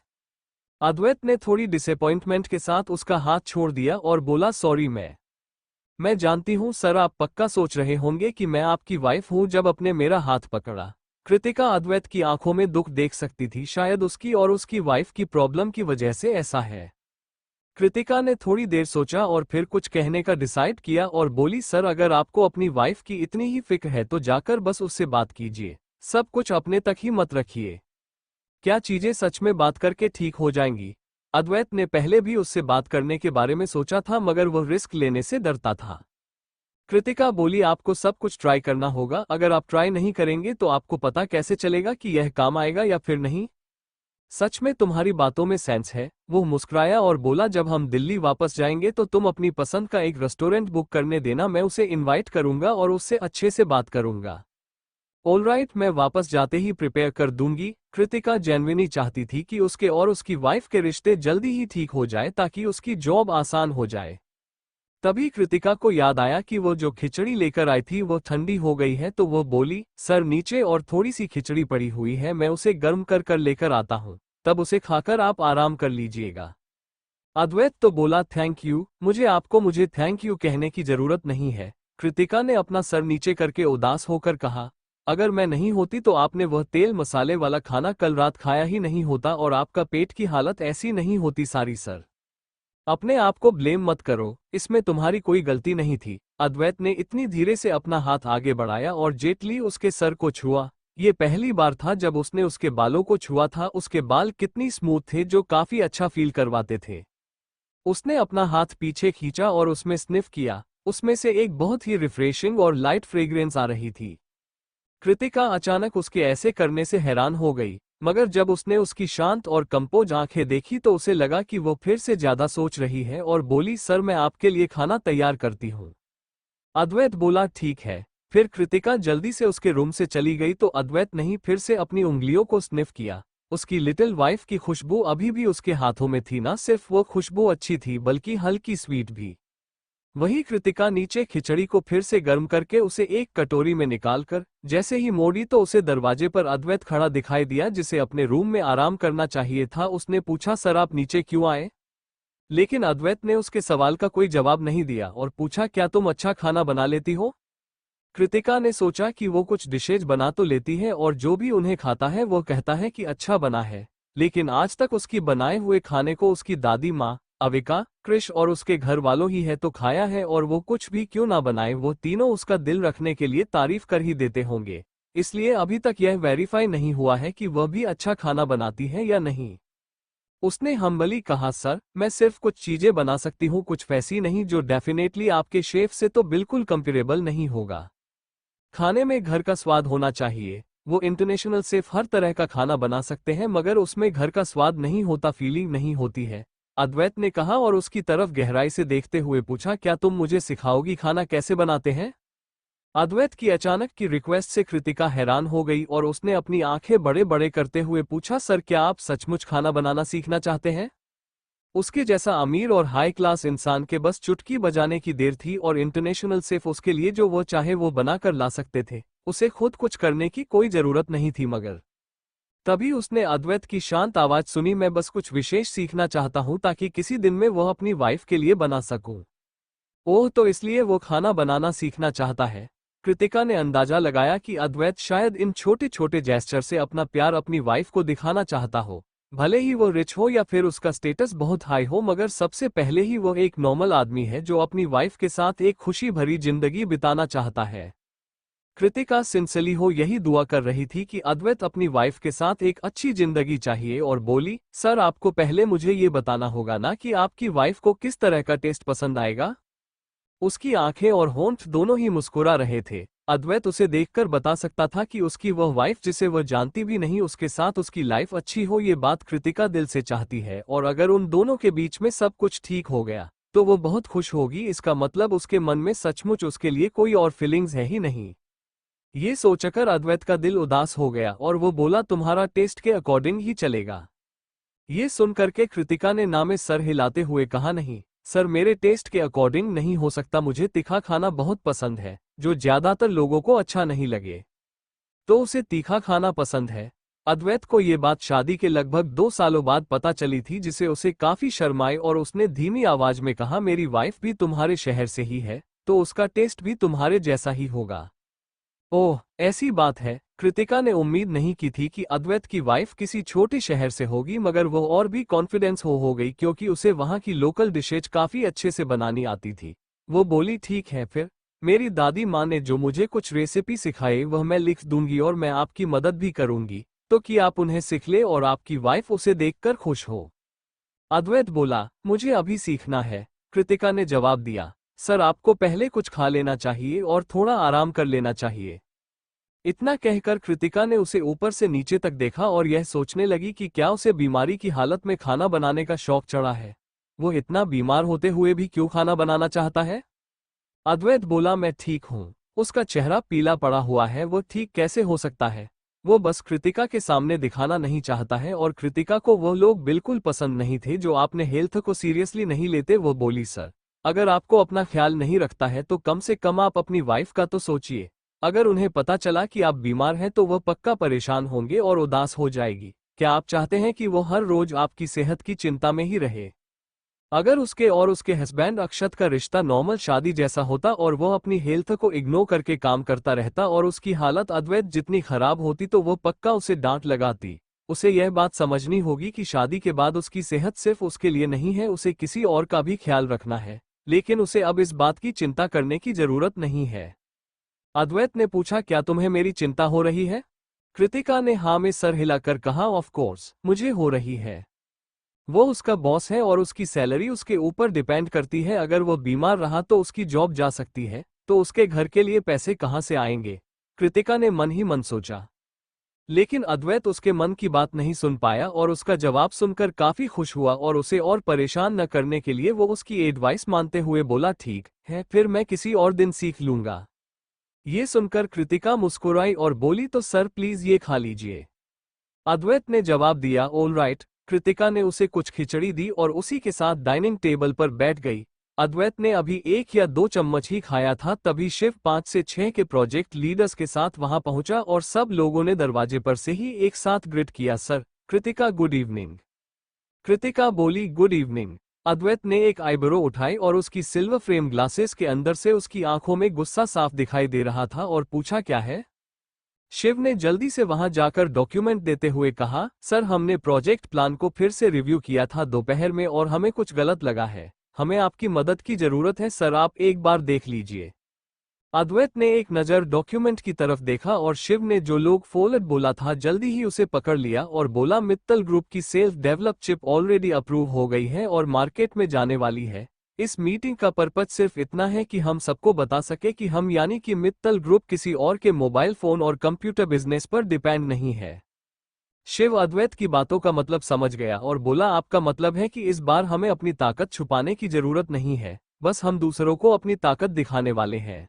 अद्वैत ने थोड़ी डिसअपॉइंटमेंट के साथ उसका हाथ छोड़ दिया और बोला, सॉरी, मैं जानती हूँ सर, आप पक्का सोच रहे होंगे कि मैं आपकी वाइफ हूँ जब आपने मेरा हाथ पकड़ा। कृतिका अद्वैत की आंखों में दुख देख सकती थी, शायद उसकी और उसकी वाइफ की प्रॉब्लम की वजह से ऐसा है। कृतिका ने थोड़ी देर सोचा और फिर कुछ कहने का डिसाइड किया और बोली, सर अगर आपको अपनी वाइफ की इतनी ही फिक्र है तो जाकर बस उससे बात कीजिए, सब कुछ अपने तक ही मत रखिए। क्या चीजें सच में बात करके ठीक हो जाएंगी? अद्वैत ने पहले भी उससे बात करने के बारे में सोचा था, मगर वह रिस्क लेने से डरता था। कृतिका बोली, आपको सब कुछ ट्राई करना होगा, अगर आप ट्राई नहीं करेंगे तो आपको पता कैसे चलेगा कि यह काम आएगा या फिर नहीं? सच में तुम्हारी बातों में सेंस है। वो मुस्कुराया और बोला, जब हम दिल्ली वापस जाएंगे तो तुम अपनी पसंद का एक रेस्टोरेंट बुक करने देना, मैं उसे इनवाइट करूंगा और उससे अच्छे से बात करूंगा। ऑलराइट, मैं वापस जाते ही प्रिपेयर कर दूंगी। कृतिका जेन्युइनली चाहती थी कि उसके और उसकी वाइफ के रिश्ते जल्दी ही ठीक हो जाए ताकि उसकी जॉब आसान हो जाए। तभी कृतिका को याद आया कि वो जो खिचड़ी लेकर आई थी वो ठंडी हो गई है, तो वो बोली, सर नीचे और थोड़ी सी खिचड़ी पड़ी हुई है, मैं उसे गर्म कर कर लेकर आता हूँ, तब उसे खाकर आप आराम कर लीजिएगा। अद्वैत तो बोला, थैंक यू, मुझे थैंक यू कहने की जरूरत नहीं है। कृतिका ने अपना सर नीचे करके उदास होकर कहा, अगर मैं नहीं होती तो आपने वह तेल मसाले वाला खाना कल रात खाया ही नहीं होता और आपका पेट की हालत ऐसी नहीं होती। सारी सर, अपने आप को ब्लेम मत करो, इसमें तुम्हारी कोई गलती नहीं थी। अद्वैत ने इतनी धीरे से अपना हाथ आगे बढ़ाया और जेटली उसके सर को छुआ। ये पहली बार था जब उसने उसके बालों को छुआ था। उसके बाल कितनी स्मूथ थे, जो काफी अच्छा फील करवाते थे। उसने अपना हाथ पीछे खींचा और उसमें स्निफ किया। उसमें से एक बहुत ही रिफ्रेशिंग और लाइट फ्रेग्रेंस आ रही थी। कृतिका अचानक उसके ऐसे करने से हैरान हो गई, मगर जब उसने उसकी शांत और कंपोज आंखें देखी तो उसे लगा कि वो फिर से ज्यादा सोच रही है और बोली, सर मैं आपके लिए खाना तैयार करती हूँ। अद्वैत बोला, ठीक है। फिर कृतिका जल्दी से उसके रूम से चली गई तो अद्वैत ने फिर से अपनी उंगलियों को स्निफ किया। उसकी लिटिल वाइफ की खुशबू अभी भी उसके हाथों में थी। ना सिर्फ वो खुशबू अच्छी थी बल्कि हल्की स्वीट भी। वही कृतिका नीचे खिचड़ी को फिर से गर्म करके उसे एक कटोरी में निकालकर जैसे ही मोड़ी तो उसे दरवाजे पर अद्वैत खड़ा दिखाई दिया, जिसे अपने रूम में आराम करना चाहिए था। उसने पूछा, सर आप नीचे क्यों आए? लेकिन अद्वैत ने उसके सवाल का कोई जवाब नहीं दिया और पूछा, क्या तुम अच्छा खाना बना लेती हो? कृतिका ने सोचा कि वो कुछ डिशेज बना तो लेती है और जो भी उन्हें खाता है वो कहता है कि अच्छा बना है, लेकिन आज तक उसकी बनाए हुए खाने को उसकी दादी माँ अविका, क्रिश और उसके घर वालों ही है तो खाया है, और वो कुछ भी क्यों ना बनाए वो तीनों उसका दिल रखने के लिए तारीफ कर ही देते होंगे। इसलिए अभी तक यह वेरीफाई नहीं हुआ है कि वह भी अच्छा खाना बनाती है या नहीं। उसने हम्बली कहा, सर मैं सिर्फ कुछ चीजें बना सकती हूँ, कुछ वैसी नहीं जो डेफिनेटली आपके शेफ से तो बिल्कुल कंपेरेबल नहीं होगा। खाने में घर का स्वाद होना चाहिए। वो इंटरनेशनल शेफ हर तरह का खाना बना सकते हैं मगर उसमें घर का स्वाद नहीं होता, फीलिंग नहीं होती है। अद्वैत ने कहा और उसकी तरफ गहराई से देखते हुए पूछा, क्या तुम मुझे सिखाओगी खाना कैसे बनाते हैं? अद्वैत की अचानक की रिक्वेस्ट से कृतिका हैरान हो गई और उसने अपनी आंखें बड़े बड़े करते हुए पूछा, सर क्या आप सचमुच खाना बनाना सीखना चाहते हैं? उसके जैसा अमीर और हाई क्लास इंसान के बस चुटकी बजाने की देर थी और इंटरनेशनल शेफ उसके लिए जो वो चाहे वो बना कर ला सकते थे। उसे खुद कुछ करने की कोई जरूरत नहीं थी। मगर तभी उसने अद्वैत की शांत आवाज सुनी, मैं बस कुछ विशेष सीखना चाहता हूं ताकि किसी दिन में वह अपनी वाइफ के लिए बना सकूं। ओह, तो इसलिए वो खाना बनाना सीखना चाहता है। कृतिका ने अंदाजा लगाया कि अद्वैत शायद इन छोटे छोटे जेस्चर से अपना प्यार अपनी वाइफ को दिखाना चाहता हो। भले ही वो रिच हो या फिर उसका स्टेटस बहुत हाई हो, मगर सबसे पहले ही वो एक नॉर्मल आदमी है जो अपनी वाइफ के साथ एक खुशी भरी जिंदगी बिताना चाहता है। कृतिका सिंसियरली हो यही दुआ कर रही थी कि अद्वैत अपनी वाइफ के साथ एक अच्छी जिंदगी चाहिए और बोली, सर आपको पहले मुझे ये बताना होगा ना कि आपकी वाइफ को किस तरह का टेस्ट पसंद आएगा। उसकी आंखें और होंठ दोनों ही मुस्कुरा रहे थे। अद्वैत उसे देखकर बता सकता था कि उसकी वह वाइफ जिसे वह जानती भी नहीं उसके साथ उसकी लाइफ अच्छी हो। ये बात कृतिका दिल से चाहती है और अगर उन दोनों के बीच में सब कुछ ठीक हो गया तो वो बहुत खुश होगी। इसका मतलब उसके मन में सचमुच उसके लिए कोई और फीलिंग्स है ही नहीं। ये सोचकर अद्वैत का दिल उदास हो गया और वो बोला, तुम्हारा टेस्ट के अकॉर्डिंग ही चलेगा। ये सुनकर के कृतिका ने ना में सर हिलाते हुए कहा, नहीं सर, मेरे टेस्ट के अकॉर्डिंग नहीं हो सकता। मुझे तीखा खाना बहुत पसंद है जो ज्यादातर लोगों को अच्छा नहीं लगे, तो उसे तीखा खाना पसंद है। अद्वैत को ये बात शादी के लगभग 2 सालों बाद पता चली थी, जिसे उसे काफी शर्माई और उसने धीमी आवाज में कहा, मेरी वाइफ भी तुम्हारे शहर से ही है तो उसका टेस्ट भी तुम्हारे जैसा ही होगा। ओह, ऐसी बात है। कृतिका ने उम्मीद नहीं की थी कि अद्वैत की वाइफ किसी छोटे शहर से होगी, मगर वो और भी कॉन्फिडेंस हो गई क्योंकि उसे वहां की लोकल डिशेज काफी अच्छे से बनानी आती थी। वो बोली, ठीक है फिर, मेरी दादी माँ ने जो मुझे कुछ रेसिपी सिखाई वह मैं लिख दूंगी और मैं आपकी मदद भी करूंगी, तो कि आप उन्हें सीख ले और आपकी वाइफ उसे देखकर खुश हो। अद्वैत बोला, मुझे अभी सीखना है। कृतिका ने जवाब दिया, सर आपको पहले कुछ खा लेना चाहिए और थोड़ा आराम कर लेना चाहिए। इतना कहकर कृतिका ने उसे ऊपर से नीचे तक देखा और यह सोचने लगी कि क्या उसे बीमारी की हालत में खाना बनाने का शौक चढ़ा है। वो इतना बीमार होते हुए भी क्यों खाना बनाना चाहता है? अद्वैत बोला, मैं ठीक हूँ। उसका चेहरा पीला पड़ा हुआ है। वो ठीक कैसे हो सकता है? वो बस कृतिका के सामने दिखाना नहीं चाहता है और कृतिका को वो लोग बिल्कुल पसंद नहीं थे जो आपने हेल्थ को सीरियसली नहीं लेते। वो बोली, सर अगर आपको अपना ख्याल नहीं रखता है तो कम से कम आप अपनी वाइफ का तो सोचिए। अगर उन्हें पता चला कि आप बीमार हैं तो वह पक्का परेशान होंगे और उदास हो जाएगी। क्या आप चाहते हैं कि वो हर रोज आपकी सेहत की चिंता में ही रहे? अगर उसके और उसके हस्बैंड अक्षत का रिश्ता नॉर्मल शादी जैसा होता और वो अपनी हेल्थ को इग्नोर करके काम करता रहता और उसकी हालत अद्वैत जितनी खराब होती तो वो पक्का उसे डांट लगाती। उसे यह बात समझनी होगी कि शादी के बाद उसकी सेहत सिर्फ उसके लिए नहीं है, उसे किसी और का भी ख्याल रखना है। लेकिन उसे अब इस बात की चिंता करने की जरूरत नहीं है। अद्वैत ने पूछा, क्या तुम्हें मेरी चिंता हो रही है? कृतिका ने हाँ में सर हिलाकर कहा, ऑफ कोर्स मुझे हो रही है। वो उसका बॉस है और उसकी सैलरी उसके ऊपर डिपेंड करती है। अगर वो बीमार रहा तो उसकी जॉब जा सकती है, तो उसके घर के लिए पैसे कहाँ से आएंगे? कृतिका ने मन ही मन सोचा। लेकिन अद्वैत उसके मन की बात नहीं सुन पाया और उसका जवाब सुनकर काफी खुश हुआ और उसे और परेशान न करने के लिए वो उसकी एडवाइस मानते हुए बोला, ठीक है फिर मैं किसी और दिन सीख लूंगा। ये सुनकर कृतिका मुस्कुराई और बोली, तो सर प्लीज ये खा लीजिए। अद्वैत ने जवाब दिया, ऑल राइट। कृतिका ने उसे कुछ खिचड़ी दी और उसी के साथ डाइनिंग टेबल पर बैठ गई। अद्वैत ने अभी 1 या 2 चम्मच ही खाया था तभी शिव 5 से 6 के प्रोजेक्ट लीडर्स के साथ वहां पहुंचा और सब लोगों ने दरवाजे पर से ही एक साथ ग्रिट किया, sir Kritika good evening. Kritika बोली, गुड इवनिंग। अद्वैत ने एक आईब्रो उठाई और उसकी सिल्वर फ्रेम ग्लासेस के अंदर से उसकी आंखों में गुस्सा साफ दिखाई दे रहा था और पूछा, क्या है? शिव ने जल्दी से वहां जाकर डॉक्यूमेंट देते हुए कहा, सर हमने प्रोजेक्ट प्लान को फिर से रिव्यू किया था दोपहर में और हमें कुछ गलत लगा है। हमें आपकी मदद की जरूरत है सर, आप एक बार देख लीजिए। अद्वैत ने एक नज़र डॉक्यूमेंट की तरफ देखा और शिव ने जो लोग फॉलोड बोला था जल्दी ही उसे पकड़ लिया और बोला, मित्तल ग्रुप की self develop chip already approve हो गई है और मार्केट में जाने वाली है। इस मीटिंग का पर्पज सिर्फ इतना है कि हम सबको बता सके कि हम यानी कि मित्तल ग्रुप किसी और के मोबाइल फोन और कंप्यूटर बिजनेस पर डिपेंड नहीं है। शिव अद्वैत की बातों का मतलब समझ गया और बोला, आपका मतलब है कि इस बार हमें अपनी ताकत छुपाने की जरूरत नहीं है, बस हम दूसरों को अपनी ताकत दिखाने वाले हैं।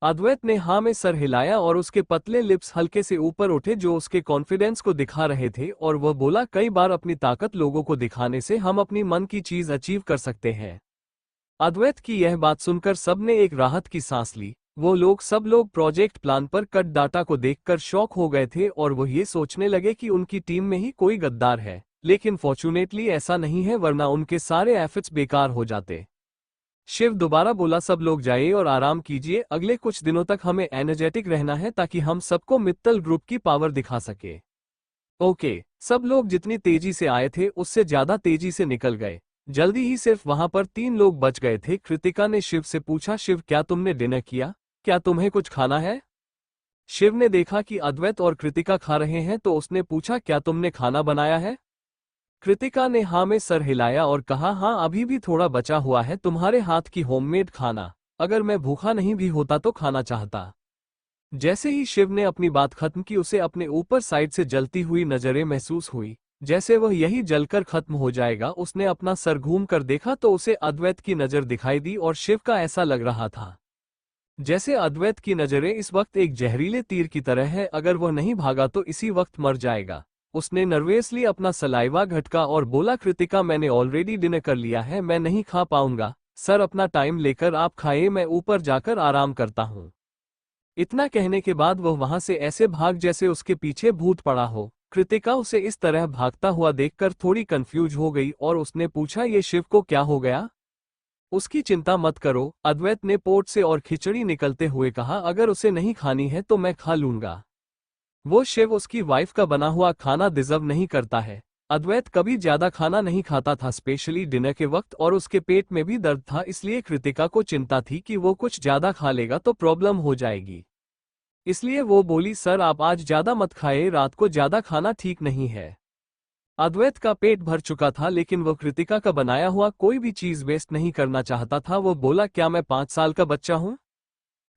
अद्वैत ने हाँ में सर हिलाया और उसके पतले लिप्स हल्के से ऊपर उठे जो उसके कॉन्फिडेंस को दिखा रहे थे और वह बोला, कई बार अपनी ताकत लोगों को दिखाने से हम अपनी मन की चीज अचीव कर सकते हैं। अद्वैत की यह बात सुनकर सबने एक राहत की सांस ली। सब लोग प्रोजेक्ट प्लान पर कट डाटा को देखकर शॉक हो गए थे और वो ये सोचने लगे कि उनकी टीम में ही कोई गद्दार है, लेकिन फॉर्चुनेटली ऐसा नहीं है, वरना उनके सारे एफर्ट्स बेकार हो जाते। शिव दोबारा बोला, सब लोग जाइए और आराम कीजिए, अगले कुछ दिनों तक हमें एनर्जेटिक रहना है ताकि हम सबको मित्तल ग्रुप की पावर दिखा सके। ओके, सब लोग जितनी तेजी से आए थे उससे ज्यादा तेजी से निकल गए। जल्दी ही सिर्फ वहां पर 3 लोग बच गए थे। कृतिका ने शिव से पूछा, शिव क्या तुमने डिनर किया, क्या तुम्हें कुछ खाना है? शिव ने देखा कि अद्वैत और कृतिका खा रहे हैं तो उसने पूछा, क्या तुमने खाना बनाया है? कृतिका ने हाँ में सर हिलाया और कहा, हाँ अभी भी थोड़ा बचा हुआ है, तुम्हारे हाथ की होममेड खाना, अगर मैं भूखा नहीं भी होता तो खाना चाहता। जैसे ही शिव ने अपनी बात खत्म की उसे अपने ऊपर साइड से जलती हुई नजरें महसूस हुई, जैसे वह यही जलकर खत्म हो जाएगा। उसने अपना सर घूम कर देखा तो उसे अद्वैत की नजर दिखाई दी और शिव का ऐसा लग रहा था जैसे अद्वैत की नजरें इस वक्त एक जहरीले तीर की तरह है, अगर वह नहीं भागा तो इसी वक्त मर जाएगा। उसने नर्वसली अपना सलाइवा घटका और बोला, कृतिका मैंने ऑलरेडी डिनर कर लिया है, मैं नहीं खा पाऊंगा। सर अपना टाइम लेकर आप खाइए, मैं ऊपर जाकर आराम करता हूँ। इतना कहने के बाद वह वहां से ऐसे भाग जैसे उसके पीछे भूत पड़ा हो। कृतिका उसे इस तरह भागता हुआ देखकर थोड़ी कंफ्यूज हो गई और उसने पूछा, ये शिव को क्या हो गया? उसकी चिंता मत करो, अद्वैत ने पोट से और खिचड़ी निकलते हुए कहा, अगर उसे नहीं खानी है तो मैं खा लूंगा। वो शिव उसकी वाइफ का बना हुआ खाना डिजर्व नहीं करता है। अद्वैत कभी ज्यादा खाना नहीं खाता था, स्पेशली डिनर के वक्त, और उसके पेट में भी दर्द था, इसलिए कृतिका को चिंता थी कि वो कुछ ज्यादा खा लेगा तो प्रॉब्लम हो जाएगी। इसलिए वो बोली, सर आप आज ज्यादा मत खाए, रात को ज्यादा खाना ठीक नहीं है। अद्वैत का पेट भर चुका था लेकिन वो कृतिका का बनाया हुआ कोई भी चीज वेस्ट नहीं करना चाहता था। वो बोला, क्या मैं 5 साल का बच्चा हूँ?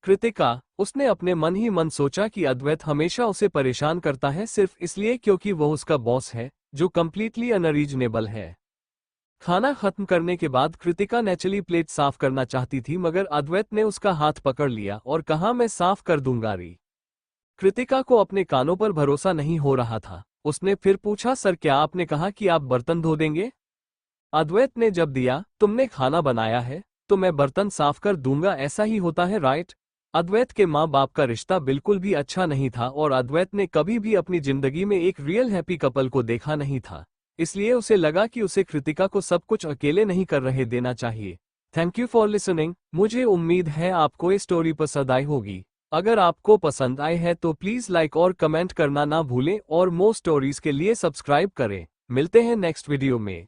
कृतिका, उसने अपने मन ही मन सोचा कि अद्वैत हमेशा उसे परेशान करता है सिर्फ इसलिए क्योंकि वह उसका बॉस है, जो कंप्लीटली अनरीजनेबल है। खाना खत्म करने के बाद कृतिका नेचुरली प्लेट साफ करना चाहती थी, मगर अद्वैत ने उसका हाथ पकड़ लिया और कहा, मैं साफ कर दूंगा री। कृतिका को अपने कानों पर भरोसा नहीं हो रहा था। उसने फिर पूछा, सर क्या आपने कहा कि आप बर्तन धो देंगे? अद्वैत ने जब दिया, तुमने खाना बनाया है तो मैं बर्तन साफ कर दूंगा, ऐसा ही होता है राइट? अद्वैत के माँ बाप का रिश्ता बिल्कुल भी अच्छा नहीं था और अद्वैत ने कभी भी अपनी जिंदगी में एक रियल हैप्पी कपल को देखा नहीं था, इसलिए उसे लगा कि उसे कृतिका को सब कुछ अकेले नहीं कर रहे देना चाहिए। Thank you for listening. मुझे उम्मीद है आपको ये स्टोरी पसंद आई होगी। अगर आपको पसंद आए है तो प्लीज लाइक और कमेंट करना ना भूलें और मोर स्टोरीज के लिए सब्सक्राइब करें। मिलते हैं नेक्स्ट वीडियो में।